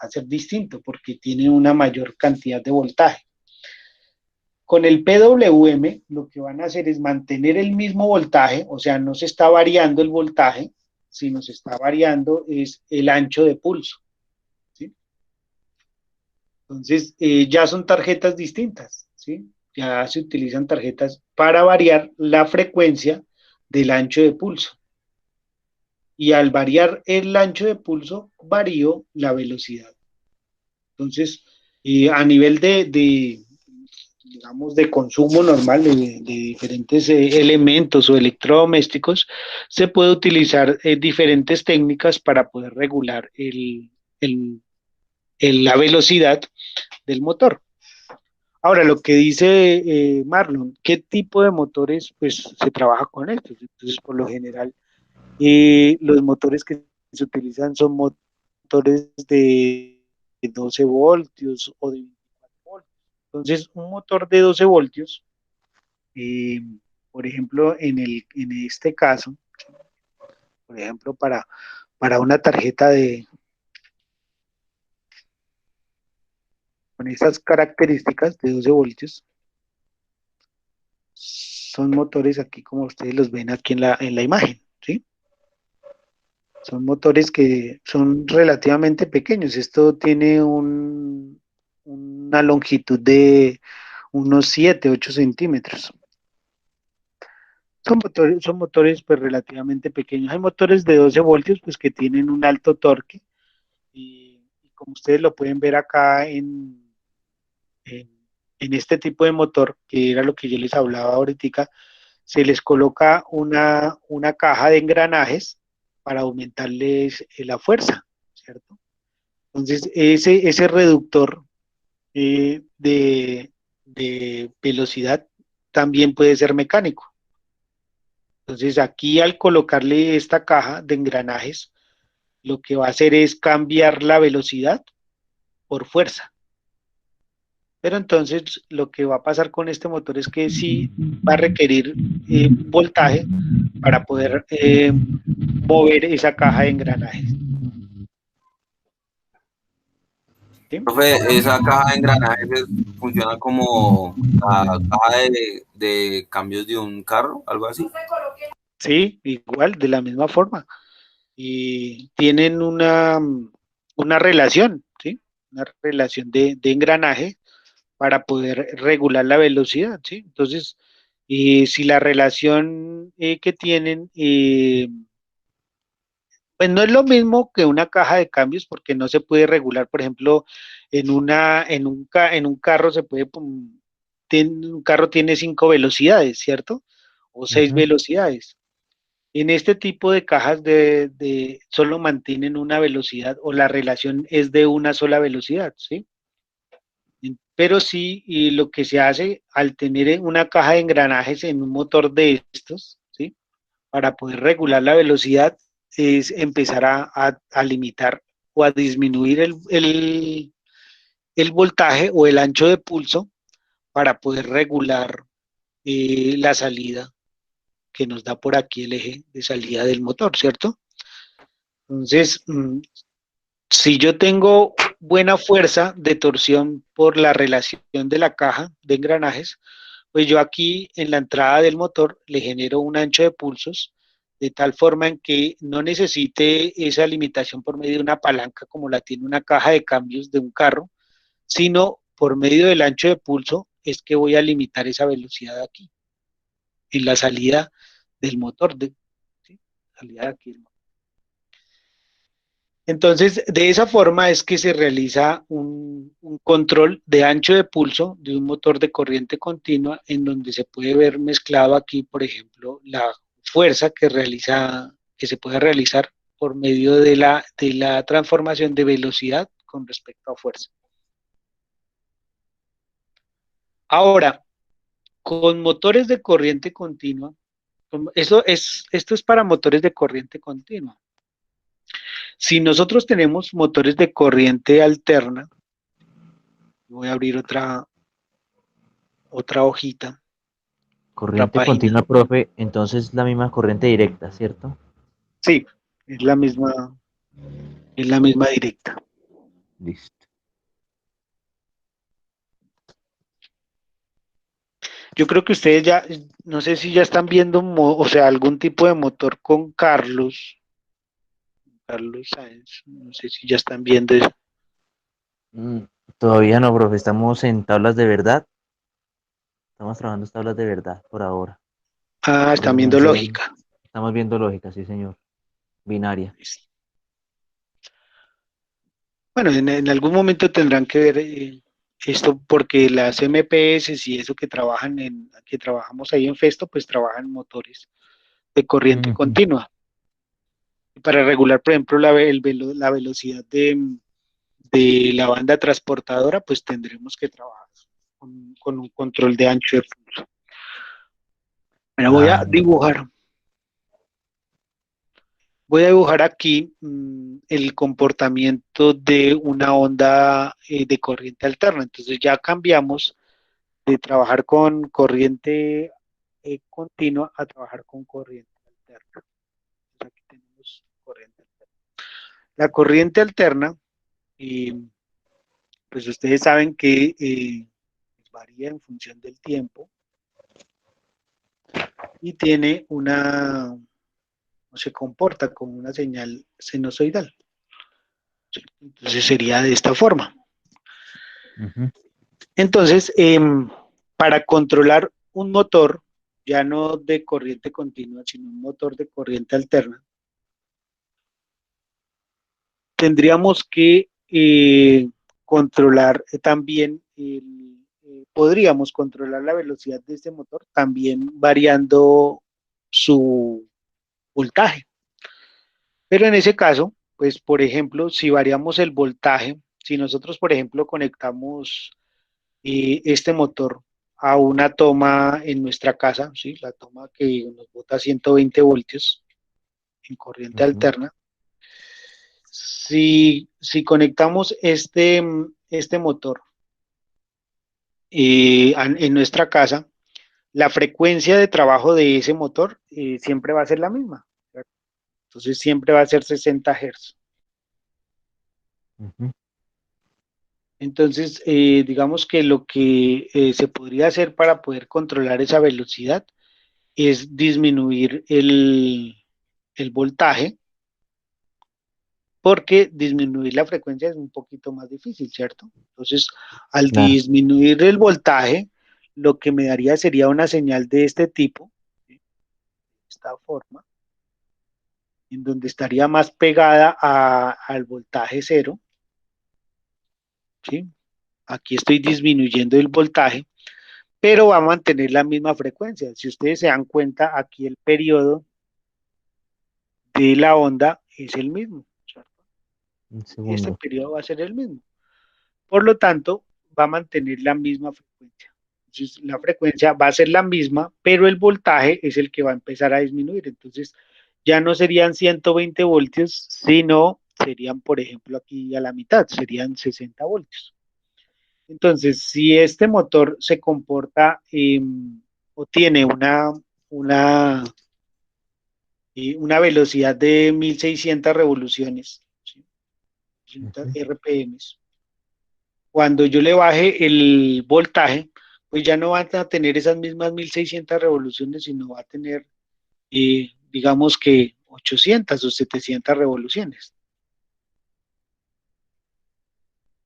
Va a ser distinto porque tiene una mayor cantidad de voltaje. Con el PWM lo que van a hacer es mantener el mismo voltaje, o sea, no se está variando el voltaje, sino se está variando es el ancho de pulso, ¿sí? Entonces, ya son tarjetas distintas, ¿sí? Ya se utilizan tarjetas para variar la frecuencia del ancho de pulso. Y al variar el ancho de pulso, varío la velocidad. Entonces, a nivel digamos, de consumo normal de diferentes elementos o electrodomésticos, se puede utilizar diferentes técnicas para poder regular la velocidad del motor. Ahora, lo que dice Marlon, ¿qué tipo de motores pues se trabaja con estos? Entonces, por lo general, los motores que se utilizan son motores de 12 voltios o de 24 voltios. Entonces, un motor de 12 voltios, eh, por ejemplo, en este caso, por ejemplo, para una tarjeta con esas características de 12 voltios, son motores aquí como ustedes los ven aquí en la imagen, ¿sí? Son motores que son relativamente pequeños. Esto tiene una longitud de unos 7, 8 centímetros. Son motores pues relativamente pequeños. Hay motores de 12 voltios pues que tienen un alto torque y como ustedes lo pueden ver acá en, en este tipo de motor, que era lo que yo les hablaba ahorita, se les coloca una caja de engranajes para aumentarles la fuerza, ¿cierto? Entonces, ese reductor de velocidad también puede ser mecánico. Entonces, aquí al colocarle esta caja de engranajes, lo que va a hacer es cambiar la velocidad por fuerza. Pero entonces lo que va a pasar con este motor es que sí va a requerir voltaje para poder mover esa caja de engranajes. ¿Sí? Profe, esa caja de engranajes funciona como la caja de cambios de un carro, algo así. Sí, igual, de la misma forma. Y tienen una relación, ¿sí? Una relación de engranaje para poder regular la velocidad, ¿sí? Entonces, si la relación que tienen Pues no es lo mismo que una caja de cambios porque no se puede regular, por ejemplo, en un carro se puede, un carro tiene 5 velocidades, ¿cierto? O 6 velocidades. En este tipo de cajas solo mantienen una velocidad o la relación es de una sola velocidad, ¿sí? Pero sí, y lo que se hace al tener una caja de engranajes en un motor de estos, ¿sí? Para poder regular la velocidad es empezar a limitar o a disminuir el voltaje o el ancho de pulso para poder regular la salida que nos da por aquí el eje de salida del motor, ¿cierto? Entonces, si yo tengo buena fuerza de torsión por la relación de la caja de engranajes, pues yo aquí en la entrada del motor le genero un ancho de pulsos de tal forma en que no necesite esa limitación por medio de una palanca como la tiene una caja de cambios de un carro, sino por medio del ancho de pulso es que voy a limitar esa velocidad aquí, en la salida del motor, ¿sí? Salida de aquí. Entonces, de esa forma es que se realiza un control de ancho de pulso de un motor de corriente continua en donde se puede ver mezclado aquí, por ejemplo, la fuerza que se puede realizar por medio de la transformación de velocidad con respecto a fuerza. Ahora, con motores de corriente continua, esto es para motores de corriente continua. Si nosotros tenemos motores de corriente alterna, voy a abrir otra hojita, otra Corriente página. continua, profe, entonces la misma corriente directa, ¿cierto? Sí, es la misma directa. Listo. Yo creo que ustedes ya, no sé si ya están viendo, o sea, algún tipo de motor con Carlos Sáenz, no sé si ya están viendo eso. Mm, Todavía no, profe, estamos en tablas de verdad. Estamos trabajando en tablas de verdad por ahora. Ah, están viendo Entonces, lógica. estamos viendo lógica, sí, señor. Binaria. Bueno, en algún momento tendrán que ver esto porque las MPS y eso que trabajamos ahí en Festo, pues trabajan motores de corriente Ujú. continua. Para regular, por ejemplo, la velocidad de la banda transportadora, pues tendremos que trabajar con un control de ancho de pulso. Bueno, Ah, voy a dibujar aquí el comportamiento de una onda de corriente alterna. Entonces ya cambiamos de trabajar con corriente continua a trabajar con corriente alterna. Entonces aquí tenemos corriente alterna. La corriente alterna, eh, pues ustedes saben que varía en función del tiempo y tiene o se comporta como una señal sinusoidal. Entonces sería de esta forma. ujú. Entonces, para controlar un motor, ya no de corriente continua, sino un motor de corriente alterna, tendríamos que controlar también, podríamos controlar la velocidad de este motor también variando su voltaje. Pero en ese caso, pues por ejemplo, si variamos el voltaje, si nosotros por ejemplo conectamos este motor a una toma en nuestra casa, ¿sí? La toma que nos bota 120 voltios en corriente Ujú. alterna, si conectamos este motor en nuestra casa, la frecuencia de trabajo de ese motor siempre va a ser la misma, ¿cierto? Entonces siempre va a ser 60 Hz. Ujú. Entonces, digamos que lo que se podría hacer para poder controlar esa velocidad es disminuir el voltaje, porque disminuir la frecuencia es un poquito más difícil, ¿cierto? Entonces, al Claro. disminuir el voltaje, lo que me daría sería una señal de este tipo, ¿sí? De esta forma. en donde estaría más pegada al voltaje cero, ¿sí? Aquí estoy disminuyendo el voltaje, pero va a mantener la misma frecuencia. Si ustedes se dan cuenta, aquí el periodo de la onda es el mismo, ¿cierto? Un Este segundo. periodo va a ser el mismo. Por lo tanto, va a mantener la misma frecuencia. Entonces, la frecuencia va a ser la misma, pero el voltaje es el que va a empezar a disminuir. Entonces, ya no serían 120 voltios, sino serían, por ejemplo, aquí a la mitad, serían 60 voltios. Entonces, si este motor se comporta o tiene una velocidad de 1600 revoluciones, ¿sí? 1600 RPMs, cuando yo le baje el voltaje, pues ya no va a tener esas mismas 1600 revoluciones, sino va a tener, digamos que 800 o 700 revoluciones,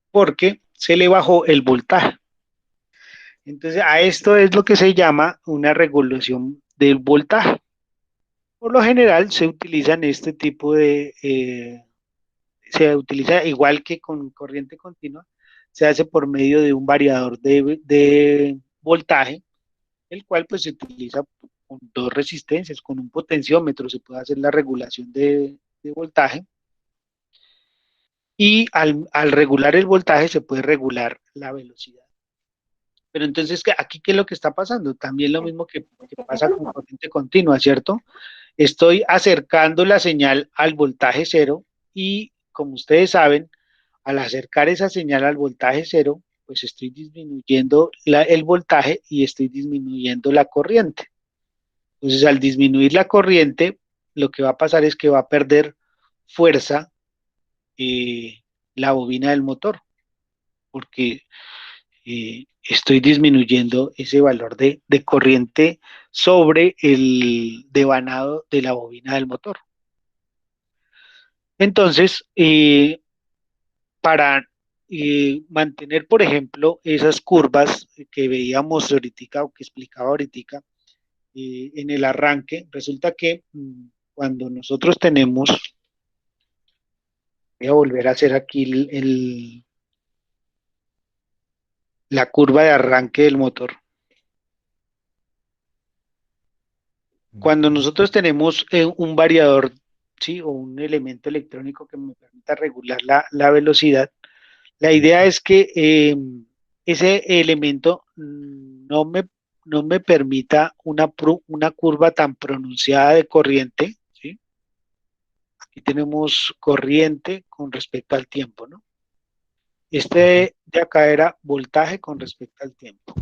porque se le bajó el voltaje. Entonces, a esto es lo que se llama una regulación del voltaje. Por lo general, se utilizan este tipo se utiliza igual que con corriente continua, se hace por medio de un variador de voltaje, el cual pues se utiliza con dos resistencias, con un potenciómetro se puede hacer la regulación de voltaje, y al regular el voltaje se puede regular la velocidad. Pero entonces, aquí, ¿qué es lo que está pasando? También lo mismo que pasa con corriente continua, ¿cierto? Estoy acercando la señal al voltaje cero y, como ustedes saben, al acercar esa señal al voltaje cero, pues estoy disminuyendo el voltaje y estoy disminuyendo la corriente. Entonces, al disminuir la corriente, lo que va a pasar es que va a perder fuerza la bobina del motor, porque estoy disminuyendo ese valor de corriente sobre el devanado de la bobina del motor. Entonces, para mantener, por ejemplo, esas curvas que veíamos ahorita o que explicaba ahorita en el arranque, resulta que cuando nosotros tenemos, voy a volver a hacer aquí la curva de arranque del motor. Cuando nosotros tenemos un variador, ¿sí? O un elemento electrónico que me permita regular la velocidad, la idea es que ese elemento no me permita una curva tan pronunciada de corriente, ¿sí? Aquí tenemos corriente con respecto al tiempo, ¿no? Este de acá era voltaje con respecto al tiempo.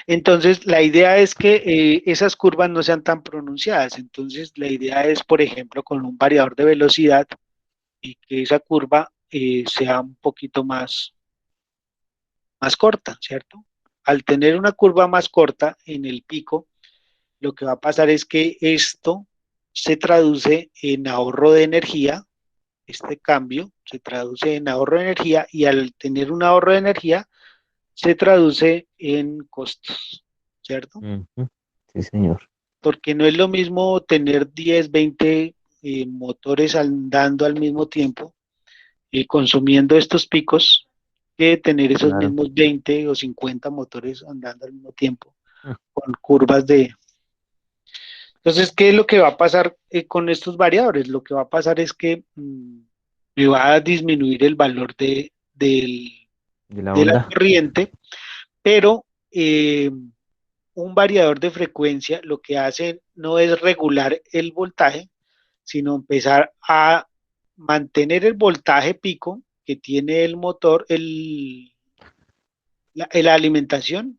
Entonces, la idea es que esas curvas no sean tan pronunciadas. Entonces, la idea es, por ejemplo, con un variador de velocidad y que esa curva sea un poquito más corta, ¿cierto? Al tener una curva más corta en el pico, lo que va a pasar es que esto se traduce en ahorro de energía, este cambio se traduce en ahorro de energía, y al tener un ahorro de energía se traduce en costos, ¿cierto? Sí, señor. Porque no es lo mismo tener 10, 20 motores andando al mismo tiempo y consumiendo estos picos que tener esos Claro. mismos 20 o 50 motores andando al mismo tiempo Mm. con curvas de... Entonces, ¿qué es lo que va a pasar con estos variadores? Lo que va a pasar es que me va a disminuir el valor De la de la onda. corriente, pero un variador de frecuencia lo que hace no es regular el voltaje, sino empezar a mantener el voltaje pico que tiene el motor, la alimentación,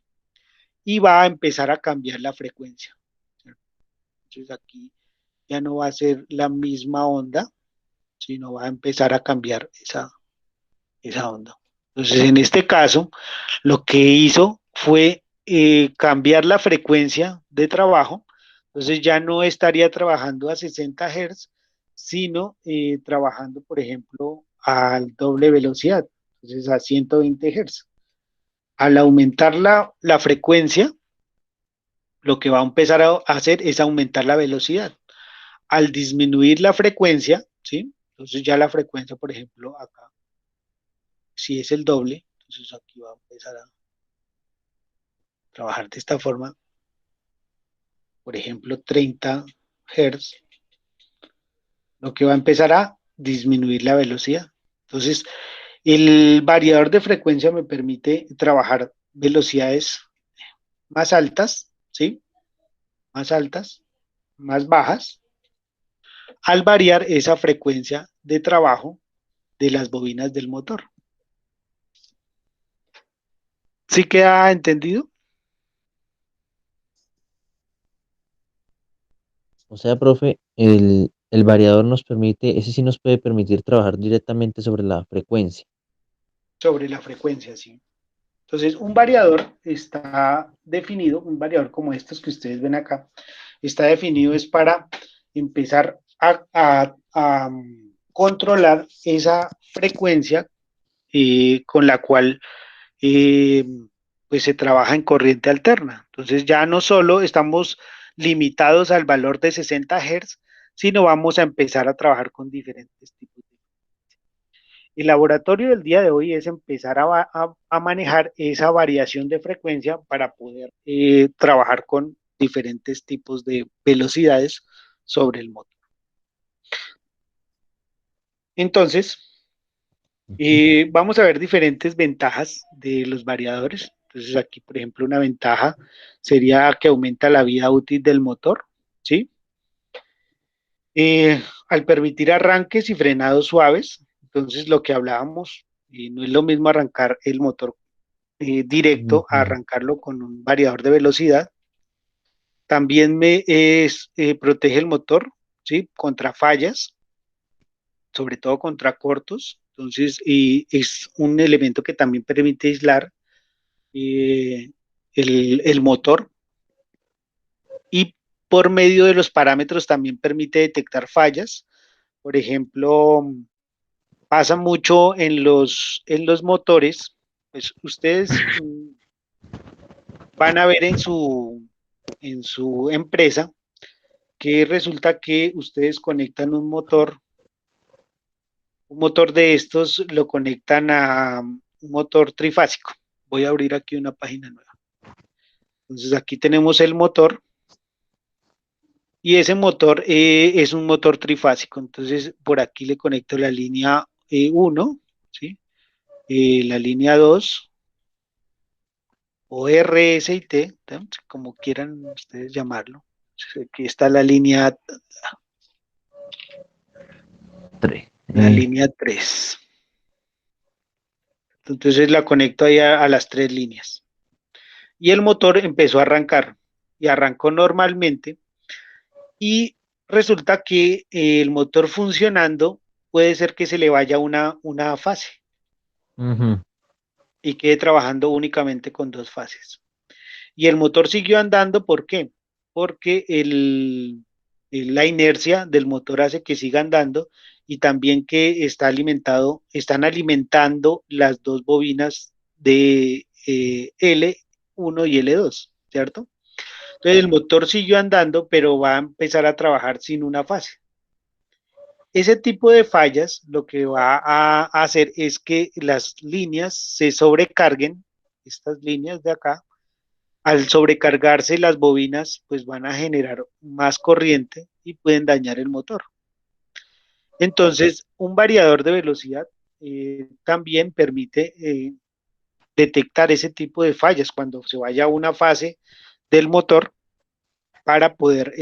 y va a empezar a cambiar la frecuencia. Entonces aquí ya no va a ser la misma onda, sino va a empezar a cambiar esa onda. Entonces, en este caso, lo que hizo fue cambiar la frecuencia de trabajo. Entonces ya no estaría trabajando a 60 Hz, sino trabajando, por ejemplo, a doble velocidad, entonces a 120 Hz. Al aumentar la frecuencia, lo que va a empezar a hacer es aumentar la velocidad. al disminuir la frecuencia, ¿sí? Entonces ya la frecuencia, por ejemplo, acá, si es el doble, entonces aquí va a empezar a trabajar de esta forma, por ejemplo, 30 Hz, lo que va a empezar a disminuir la velocidad. Entonces, el variador de frecuencia me permite trabajar velocidades más altas, ¿sí? Más altas, más bajas, al variar esa frecuencia de trabajo de las bobinas del motor. ¿Sí queda entendido? O sea, profe, el variador nos permite, ese sí nos puede permitir trabajar directamente sobre la frecuencia. Sobre la frecuencia, sí. Entonces, un variador está definido, un variador como estos que ustedes ven acá, está definido es para empezar a controlar esa frecuencia con la cual eh, pues se trabaja en corriente alterna. Entonces ya no solo estamos limitados al valor de 60 Hz, sino vamos a empezar a trabajar con diferentes tipos de... El laboratorio del día de hoy es empezar a manejar esa variación de frecuencia para poder trabajar con diferentes tipos de velocidades sobre el motor. Entonces, vamos a ver diferentes ventajas de los variadores. Entonces aquí, por ejemplo, una ventaja sería que aumenta la vida útil del motor, ¿sí? Al permitir arranques y frenados suaves, entonces lo que hablábamos, no es lo mismo arrancar el motor directo a Ujú. arrancarlo con un variador de velocidad. También protege el motor, ¿sí? Contra fallas, sobre todo contra cortos. Entonces, es un elemento que también permite aislar eh, el motor y por medio de los parámetros también permite detectar fallas. Por ejemplo, pasa mucho en los motores, pues ustedes van a ver en su empresa que resulta que ustedes conectan un motor de estos lo conectan a un motor trifásico. Voy a abrir aquí una página nueva. Entonces aquí tenemos el motor y ese motor es un motor trifásico. Entonces por aquí le conecto la línea 1, ¿sí? La línea 2 o R, S y T, ¿sí? Como quieran ustedes llamarlo. Aquí está Tres. la línea 3. Entonces la conecto ahí a las tres líneas. Y el motor empezó a arrancar y arrancó normalmente y resulta que el motor funcionando puede ser que se le vaya una fase Ujú. y quede trabajando únicamente con dos fases. Y el motor siguió andando, ¿por qué? Porque la inercia del motor hace que siga andando y también que están alimentando las dos bobinas de L1 y L2, ¿cierto? Entonces el motor siguió andando, pero va a empezar a trabajar sin una fase. Ese tipo de fallas lo que va a hacer es que las líneas se sobrecarguen, estas líneas de acá, al sobrecargarse las bobinas, pues van a generar más corriente y pueden dañar el motor. Entonces, un variador de velocidad también permite detectar ese tipo de fallas cuando se vaya a una fase del motor para poder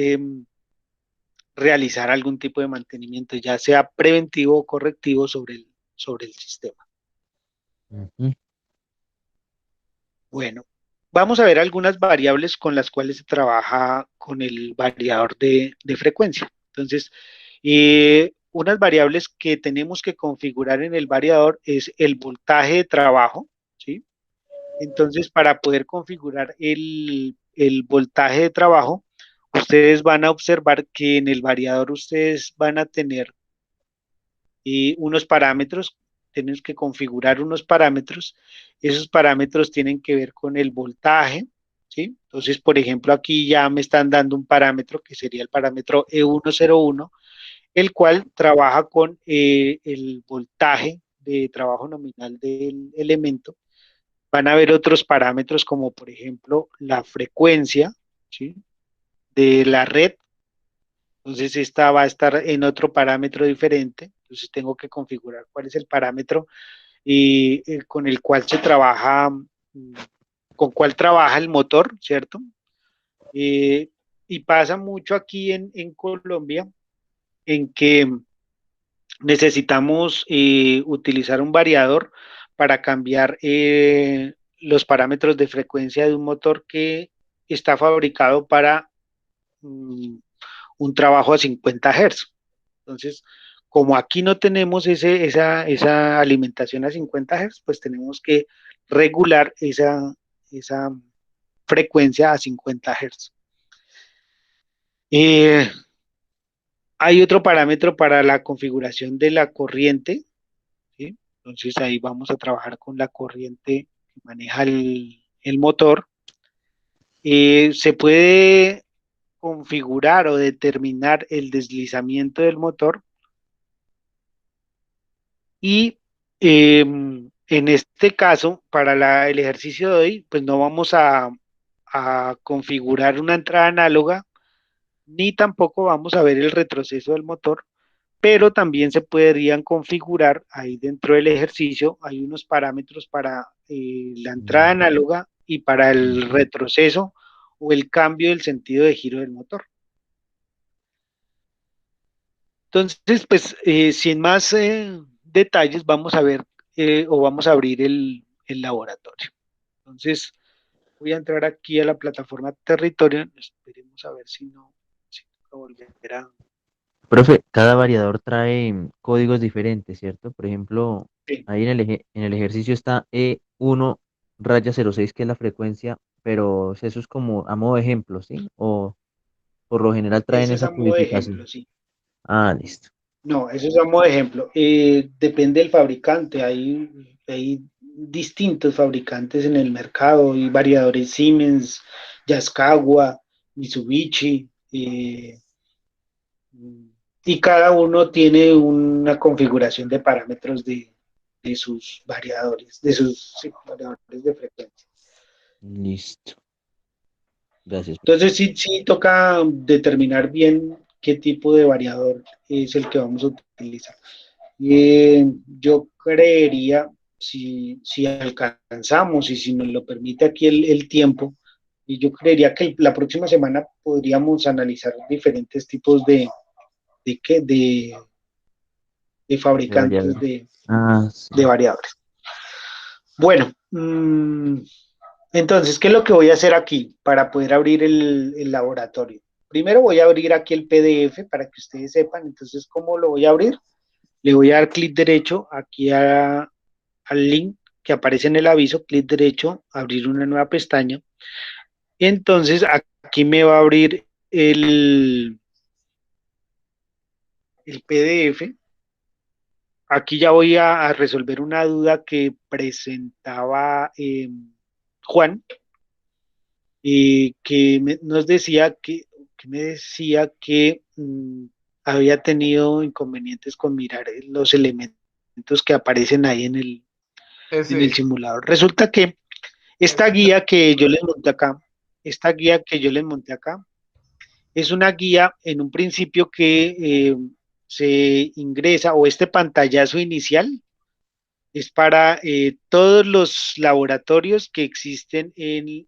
realizar algún tipo de mantenimiento, ya sea preventivo o correctivo sobre el sistema. Ujú. Bueno, vamos a ver algunas variables con las cuales se trabaja con el variador de frecuencia. Entonces, unas variables que tenemos que configurar en el variador es el voltaje de trabajo, ¿sí? Entonces, para poder configurar el voltaje de trabajo, ustedes van a observar que en el variador ustedes van a tener unos parámetros, tenemos que configurar unos parámetros. Esos parámetros tienen que ver con el voltaje, ¿sí? Entonces, por ejemplo, aquí ya me están dando un parámetro que sería el parámetro E101, el cual trabaja con el voltaje de trabajo nominal del elemento. Van a haber otros parámetros como, por ejemplo, la frecuencia, ¿sí?, de la red. Entonces, esta va a estar en otro parámetro diferente. Entonces, tengo que configurar cuál es el parámetro con el cual se trabaja, con cuál trabaja el motor, ¿cierto? Eh, y pasa mucho aquí en Colombia en que necesitamos utilizar un variador para cambiar los parámetros de frecuencia de un motor que está fabricado para un trabajo a 50 Hz. Entonces, como aquí no tenemos esa alimentación a 50 Hz, pues tenemos que regular esa frecuencia a 50 Hz. Hay otro parámetro para la configuración de la corriente, ¿sí? Entonces ahí vamos a trabajar con la corriente que maneja el motor. Se puede configurar o determinar el deslizamiento del motor y en este caso, para el ejercicio de hoy, pues no vamos a configurar una entrada análoga, ni tampoco vamos a ver el retroceso del motor, pero también se podrían configurar ahí dentro del ejercicio, hay unos parámetros para la entrada análoga y para el retroceso o el cambio del sentido de giro del motor. Entonces, pues sin más detalles, vamos a ver o vamos a abrir el laboratorio. Entonces, voy a entrar aquí a la plataforma Territorio, esperemos a ver si no volverá. Profe, cada variador trae códigos diferentes, ¿cierto? Por ejemplo, Sí, ahí en el ejercicio está E1 raya 06, que es la frecuencia, pero eso es como a modo de ejemplo, ¿sí? O por lo general traen eso es esa a modo de codificación. ejemplo, sí. Ah, listo. No, eso es a modo de ejemplo. Depende del fabricante. Hay distintos fabricantes en el mercado y variadores Siemens, Yaskawa, Mitsubishi, y cada uno tiene una configuración de parámetros de sus variadores, sí, variadores de frecuencia. Listo. Gracias, profe. Entonces sí toca determinar bien qué tipo de variador es el que vamos a utilizar. Yo creería, si alcanzamos y si nos lo permite aquí el tiempo, y yo creería que la próxima semana podríamos analizar diferentes tipos de, qué- de De fabricantes variador. Ah, sí. de variadores. Bueno, entonces, ¿qué es lo que voy a hacer aquí para poder abrir el laboratorio? Primero voy a abrir aquí el PDF para que ustedes sepan. Entonces, ¿cómo lo voy a abrir? Le voy a dar clic derecho aquí al link que aparece en el aviso, clic derecho, abrir una nueva pestaña. Entonces, aquí me va a abrir el PDF. Aquí ya voy a resolver una duda que presentaba Juan, nos decía que me decía que había tenido inconvenientes con mirar los elementos que aparecen ahí en el Ese. simulador. Resulta que esta guía que yo les monté acá, esta guía que yo les monté acá, es una guía en un principio que se ingresa, o este pantallazo inicial es para todos los laboratorios que existen en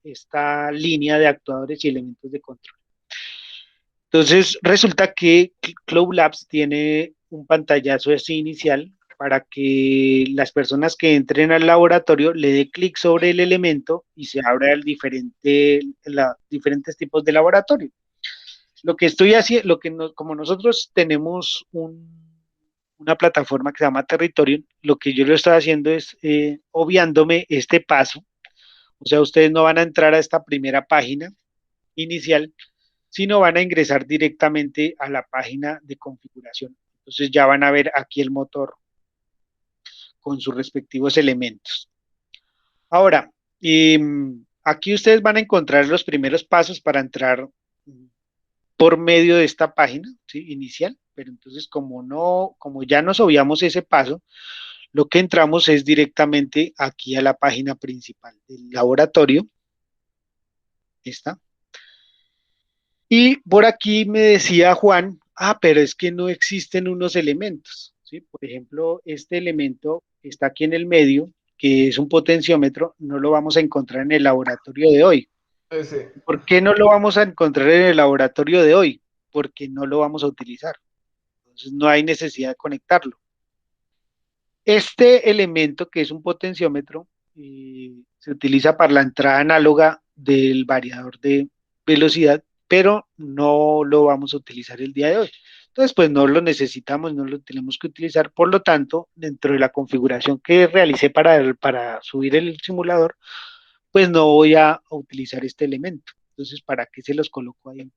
esta línea de actuadores y elementos de control. Entonces, resulta que Cloud Labs tiene un pantallazo así inicial para que las personas que entren al laboratorio le dé clic sobre el elemento y se abra diferentes tipos de laboratorio. Lo que estoy haciendo, como nosotros tenemos una plataforma que se llama Territorio, lo que yo lo estoy haciendo es obviándome este paso. O sea, ustedes no van a entrar a esta primera página inicial, sino van a ingresar directamente a la página de configuración. Entonces ya van a ver aquí el motor con sus respectivos elementos. Ahora, aquí ustedes van a encontrar los primeros pasos para entrar por medio de esta página, ¿sí? Inicial, pero entonces como ya nos obviamos ese paso, lo que entramos es directamente aquí a la página principal del laboratorio, esta. Y por aquí me decía Juan, pero es que no existen unos elementos, ¿sí? Por ejemplo, este elemento que está aquí en el medio, que es un potenciómetro, no lo vamos a encontrar en el laboratorio de hoy. Ese. ¿Por qué no lo vamos a encontrar en el laboratorio de hoy? Porque no lo vamos a utilizar. Entonces no hay necesidad de conectarlo. Este elemento, que es un potenciómetro, se utiliza para la entrada análoga del variador de velocidad, pero no lo vamos a utilizar el día de hoy. Entonces, pues no lo necesitamos, no lo tenemos que utilizar. Por lo tanto, dentro de la configuración que realicé para subir el simulador, pues no voy a utilizar este elemento. Entonces, ¿para qué se los coloco ahí?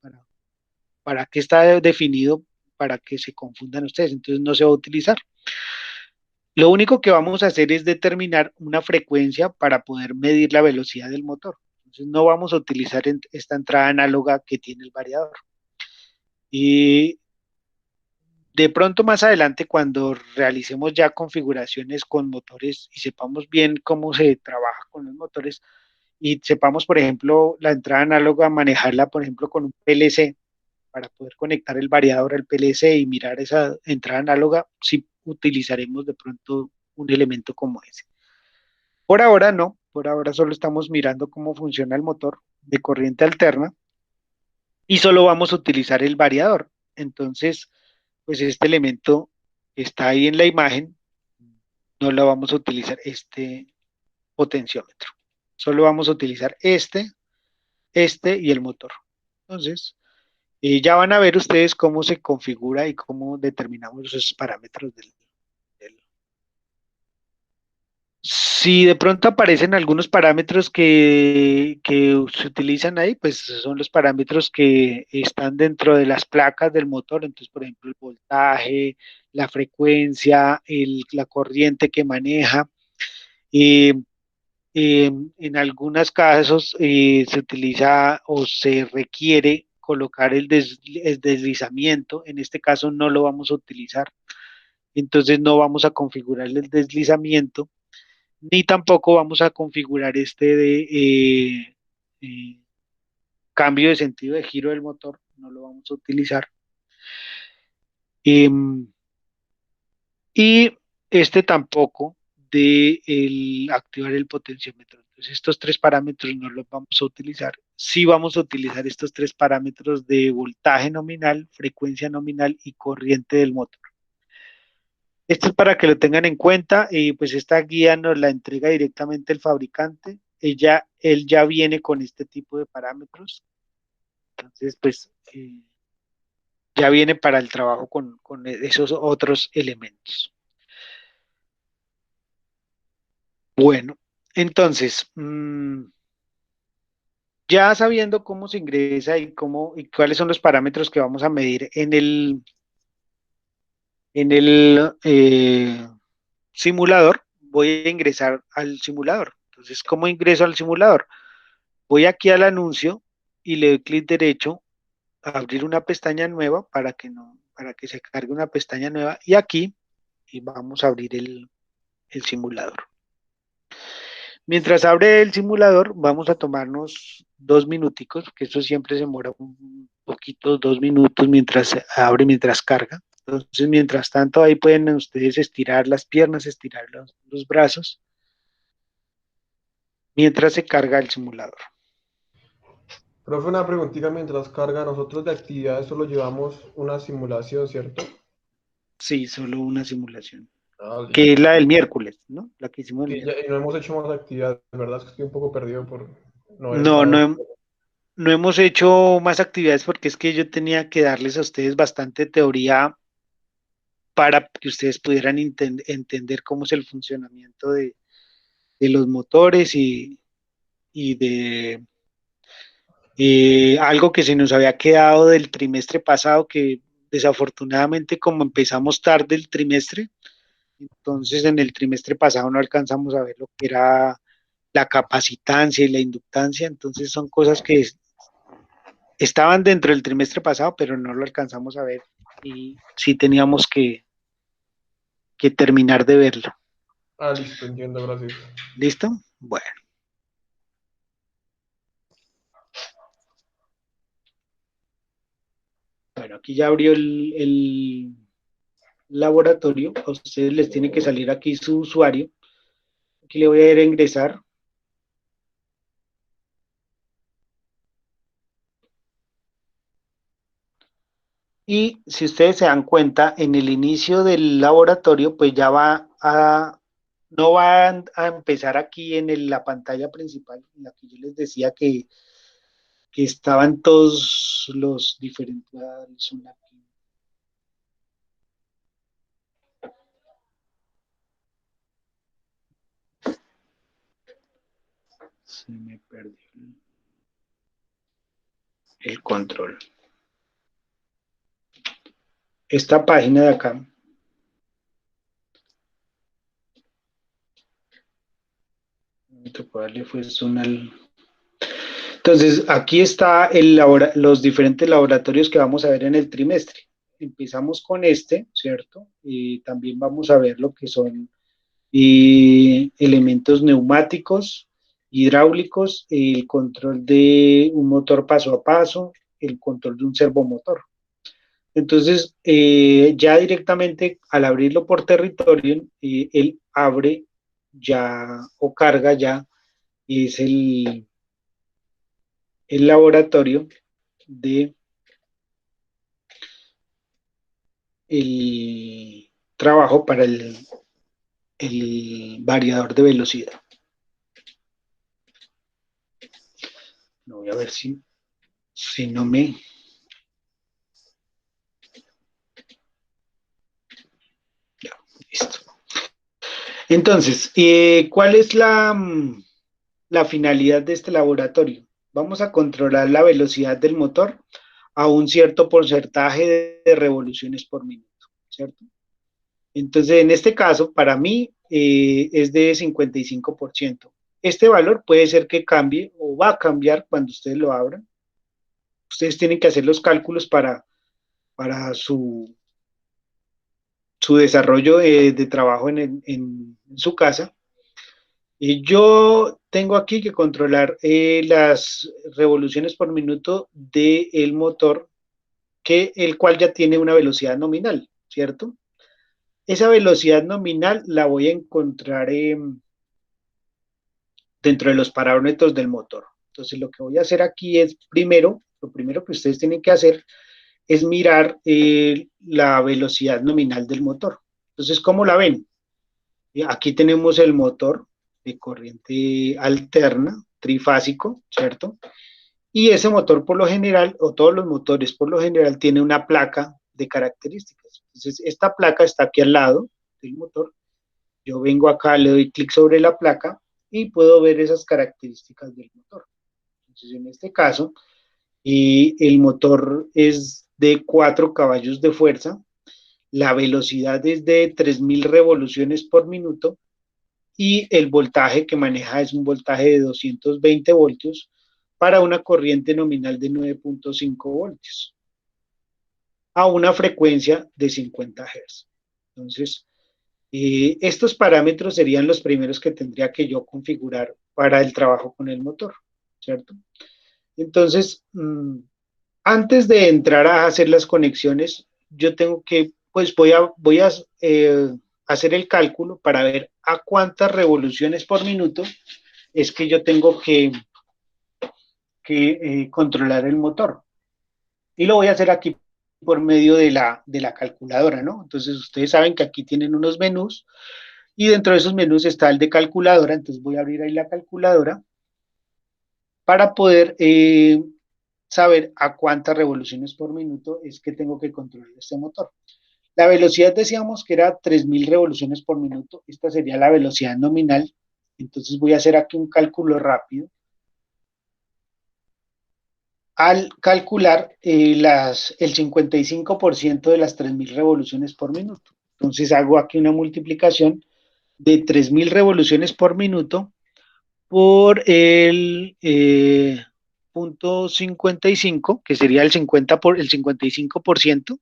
¿Para qué está definido? Para que se confundan ustedes. Entonces, no se va a utilizar. Lo único que vamos a hacer es determinar una frecuencia para poder medir la velocidad del motor. Entonces no vamos a utilizar esta entrada análoga que tiene el variador. Y de pronto más adelante, cuando realicemos ya configuraciones con motores y sepamos bien cómo se trabaja con los motores y sepamos, por ejemplo, la entrada análoga, manejarla, por ejemplo, con un PLC para poder conectar el variador al PLC y mirar esa entrada análoga, sí utilizaremos de pronto un elemento como ese. Por ahora no, por ahora solo estamos mirando cómo funciona el motor de corriente alterna y solo vamos a utilizar el variador. Entonces, pues este elemento está ahí en la imagen, no lo vamos a utilizar este potenciómetro. Solo vamos a utilizar este y el motor. Entonces, ya van a ver ustedes cómo se configura y cómo determinamos esos parámetros del. Si de pronto aparecen algunos parámetros que se utilizan ahí, pues son los parámetros que están dentro de las placas del motor. Entonces, por ejemplo, el voltaje, la frecuencia, la corriente que maneja. Eh, en algunos casos se utiliza o se requiere colocar el deslizamiento. En este caso no lo vamos a utilizar. Entonces no vamos a configurar el deslizamiento ni tampoco vamos a configurar este de eh, cambio de sentido de giro del motor, no lo vamos a utilizar. Y este tampoco de activar el potenciómetro. Entonces estos tres parámetros no los vamos a utilizar. Sí vamos a utilizar estos tres parámetros de voltaje nominal, frecuencia nominal y corriente del motor. Esto es para que lo tengan en cuenta y pues esta guía nos la entrega directamente el fabricante. Él ya viene con este tipo de parámetros. Entonces, pues ya viene para el trabajo con esos otros elementos. Bueno, entonces, ya sabiendo cómo se ingresa y cuáles son los parámetros que vamos a medir en el simulador, voy a ingresar al simulador. Entonces, ¿cómo ingreso al simulador? Voy aquí al anuncio y le doy clic derecho a abrir una pestaña nueva para que se cargue una pestaña nueva y aquí y vamos a abrir el simulador. Mientras abre el simulador, vamos a tomarnos 2 minuticos, que esto siempre se demora un poquito, 2 minutos mientras se abre, mientras carga. Entonces, mientras tanto, ahí pueden ustedes estirar las piernas, estirar los brazos, mientras se carga el simulador. Profe, una preguntita mientras carga. Nosotros de actividades solo llevamos una simulación, ¿cierto? Sí, solo una simulación, Listo. que es la del miércoles, ¿no? La que hicimos el Sí, miércoles. y no hemos hecho más actividades, la verdad es que estoy un poco perdido por no haber No, estado. no hemos hecho más actividades porque es que yo tenía que darles a ustedes bastante teoría para que ustedes pudieran entender cómo es el funcionamiento de los motores y de algo que se nos había quedado del trimestre pasado, que desafortunadamente como empezamos tarde el trimestre, entonces en el trimestre pasado no alcanzamos a ver lo que era la capacitancia y la inductancia, entonces son cosas que estaban dentro del trimestre pasado, pero no lo alcanzamos a ver y sí teníamos que terminar de verlo. Ah, listo, entiendo, gracias. ¿Listo? Bueno. Bueno, aquí ya abrió el laboratorio. A ustedes les tiene que salir aquí su usuario. Aquí le voy a ir a ingresar. Y si ustedes se dan cuenta, en el inicio del laboratorio, pues ya no va a empezar aquí en la pantalla principal, en la que yo les decía que estaban todos los diferentes. Se me perdió el control. Esta página de acá. Entonces, aquí está los diferentes laboratorios que vamos a ver en el trimestre. Empezamos con este, ¿cierto? Y también vamos a ver lo que son elementos neumáticos, hidráulicos, el control de un motor paso a paso, el control de un servomotor. Entonces, ya directamente al abrirlo por territorio, él abre ya o carga ya, es el laboratorio de el trabajo para el variador de velocidad. Voy a ver si no me... Ya, listo. Entonces, ¿cuál es la finalidad de este laboratorio? Vamos a controlar la velocidad del motor a un cierto porcentaje de revoluciones por minuto, ¿cierto? Entonces, en este caso, para mí es de 55%. Este valor puede ser que cambie o va a cambiar cuando ustedes lo abran. Ustedes tienen que hacer los cálculos para su desarrollo de trabajo en su casa. Yo tengo aquí que controlar las revoluciones por minuto del motor, el cual ya tiene una velocidad nominal, ¿cierto? Esa velocidad nominal la voy a encontrar dentro de los parámetros del motor. Entonces, lo que voy a hacer aquí es, lo primero que ustedes tienen que hacer es mirar la velocidad nominal del motor. Entonces, ¿cómo la ven? Aquí tenemos el motor de corriente alterna, trifásico, ¿cierto? Y ese motor por lo general, o todos los motores por lo general, tiene una placa de características. Entonces, esta placa está aquí al lado del motor. Yo vengo acá, le doy clic sobre la placa y puedo ver esas características del motor. Entonces, en este caso, el motor es de 4 caballos de fuerza, la velocidad es de 3.000 revoluciones por minuto y el voltaje que maneja es un voltaje de 220 voltios para una corriente nominal de 9.5 voltios a una frecuencia de 50 Hz. Entonces, estos parámetros serían los primeros que tendría que yo configurar para el trabajo con el motor, ¿cierto? Entonces, antes de entrar a hacer las conexiones, yo tengo que, pues voy a hacer el cálculo para ver a cuántas revoluciones por minuto es que yo tengo que controlar el motor. Y lo voy a hacer aquí por medio de la calculadora, ¿no? Entonces, ustedes saben que aquí tienen unos menús y dentro de esos menús está el de calculadora. Entonces, voy a abrir ahí la calculadora para poder saber a cuántas revoluciones por minuto es que tengo que controlar este motor. La velocidad decíamos que era 3.000 revoluciones por minuto. Esta sería la velocidad nominal. Entonces, voy a hacer aquí un cálculo rápido. Al calcular el 55% de las 3.000 revoluciones por minuto. Entonces hago aquí una multiplicación de 3.000 revoluciones por minuto por el punto 55, que sería el 55%,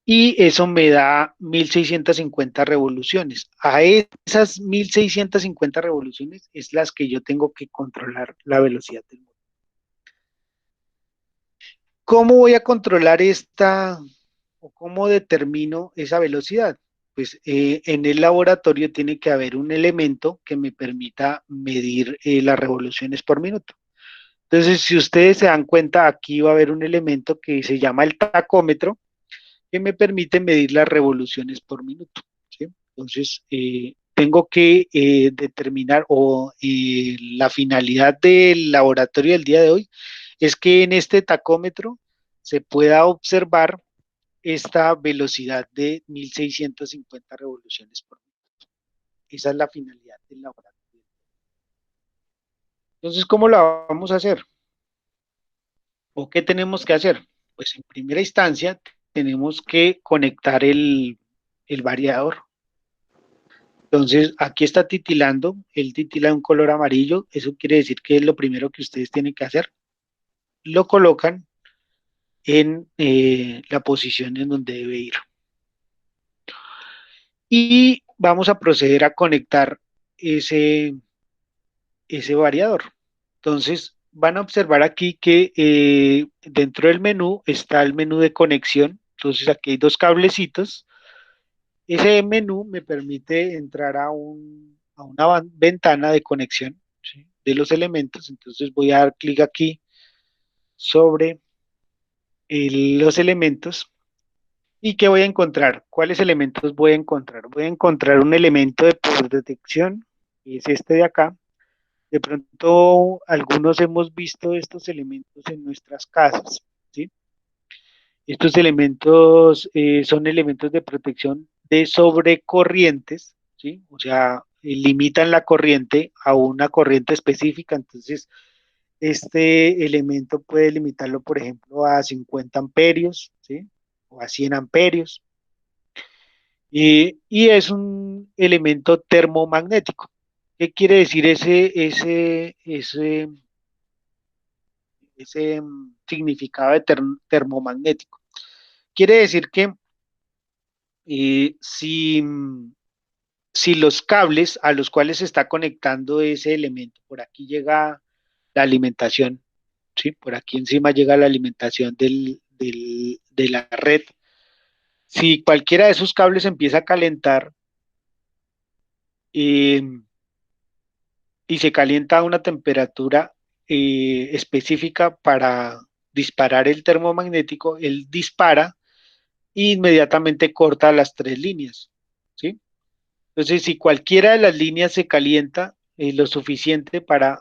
y eso me da 1650 revoluciones. A esas 1650 revoluciones es las que yo tengo que controlar la velocidad del motor. ¿Cómo voy a controlar esta o cómo determino esa velocidad? Pues en el laboratorio tiene que haber un elemento que me permita medir las revoluciones por minuto. Entonces, si ustedes se dan cuenta, aquí va a haber un elemento que se llama el tacómetro, que me permite medir las revoluciones por minuto, ¿sí? Entonces, tengo que determinar, o la finalidad del laboratorio del día de hoy es que en este tacómetro se pueda observar esta velocidad de 1650 revoluciones por minuto. Esa es la finalidad del laboratorio. Entonces, ¿cómo la vamos a hacer? ¿O qué tenemos que hacer? Pues en primera instancia tenemos que conectar el variador. Entonces, aquí está titilando, él titila un color amarillo, eso quiere decir que es lo primero que ustedes tienen que hacer. Lo colocan en la posición en donde debe ir. Y vamos a proceder a conectar ese variador. Entonces, van a observar aquí que dentro del menú está el menú de conexión. Entonces, aquí hay dos cablecitos. Ese menú me permite entrar a una ventana de conexión, ¿sí?, de los elementos. Entonces, voy a dar clic aquí sobre los elementos. ¿Y qué voy a encontrar? ¿Cuáles elementos voy a encontrar? Voy a encontrar un elemento de por detección, que es este de acá. De pronto, algunos hemos visto estos elementos en nuestras casas, ¿sí? Estos elementos son elementos de protección de sobrecorrientes, ¿sí? O sea, limitan la corriente a una corriente específica. Entonces, este elemento puede limitarlo, por ejemplo, a 50 amperios, ¿sí?, o a 100 amperios. Y es un elemento termomagnético. ¿Qué quiere decir ese significado de termomagnético? Quiere decir que si los cables a los cuales se está conectando ese elemento, por aquí llega la alimentación, ¿sí? Por aquí encima llega la alimentación de la red. Si cualquiera de esos cables empieza a calentar eh, y se calienta a una temperatura específica para disparar el termomagnético, él dispara e inmediatamente corta las tres líneas, ¿sí? Entonces, si cualquiera de las líneas se calienta lo suficiente para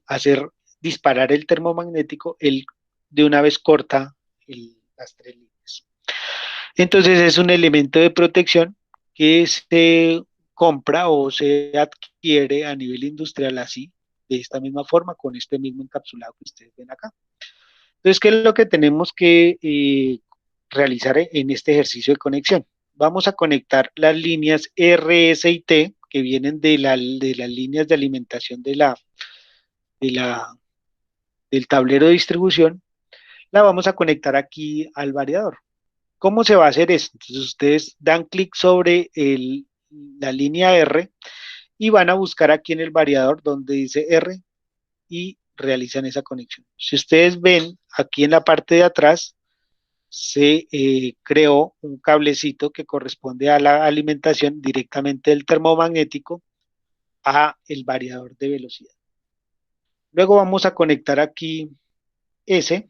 hacer disparar el termomagnético, él de una vez corta las tres líneas. Entonces, es un elemento de protección que se compra o se adquiere a nivel industrial así, de esta misma forma, con este mismo encapsulado que ustedes ven acá. Entonces, ¿qué es lo que tenemos que realizar en este ejercicio de conexión? Vamos a conectar las líneas R, S y T que vienen de las líneas de alimentación del tablero de distribución. La vamos a conectar aquí al variador. ¿Cómo se va a hacer esto? Entonces ustedes dan clic sobre la línea R y van a buscar aquí en el variador donde dice R y realizan esa conexión. Si ustedes ven aquí en la parte de atrás, se creó un cablecito que corresponde a la alimentación directamente del termomagnético a el variador de velocidad. Luego vamos a conectar aquí S.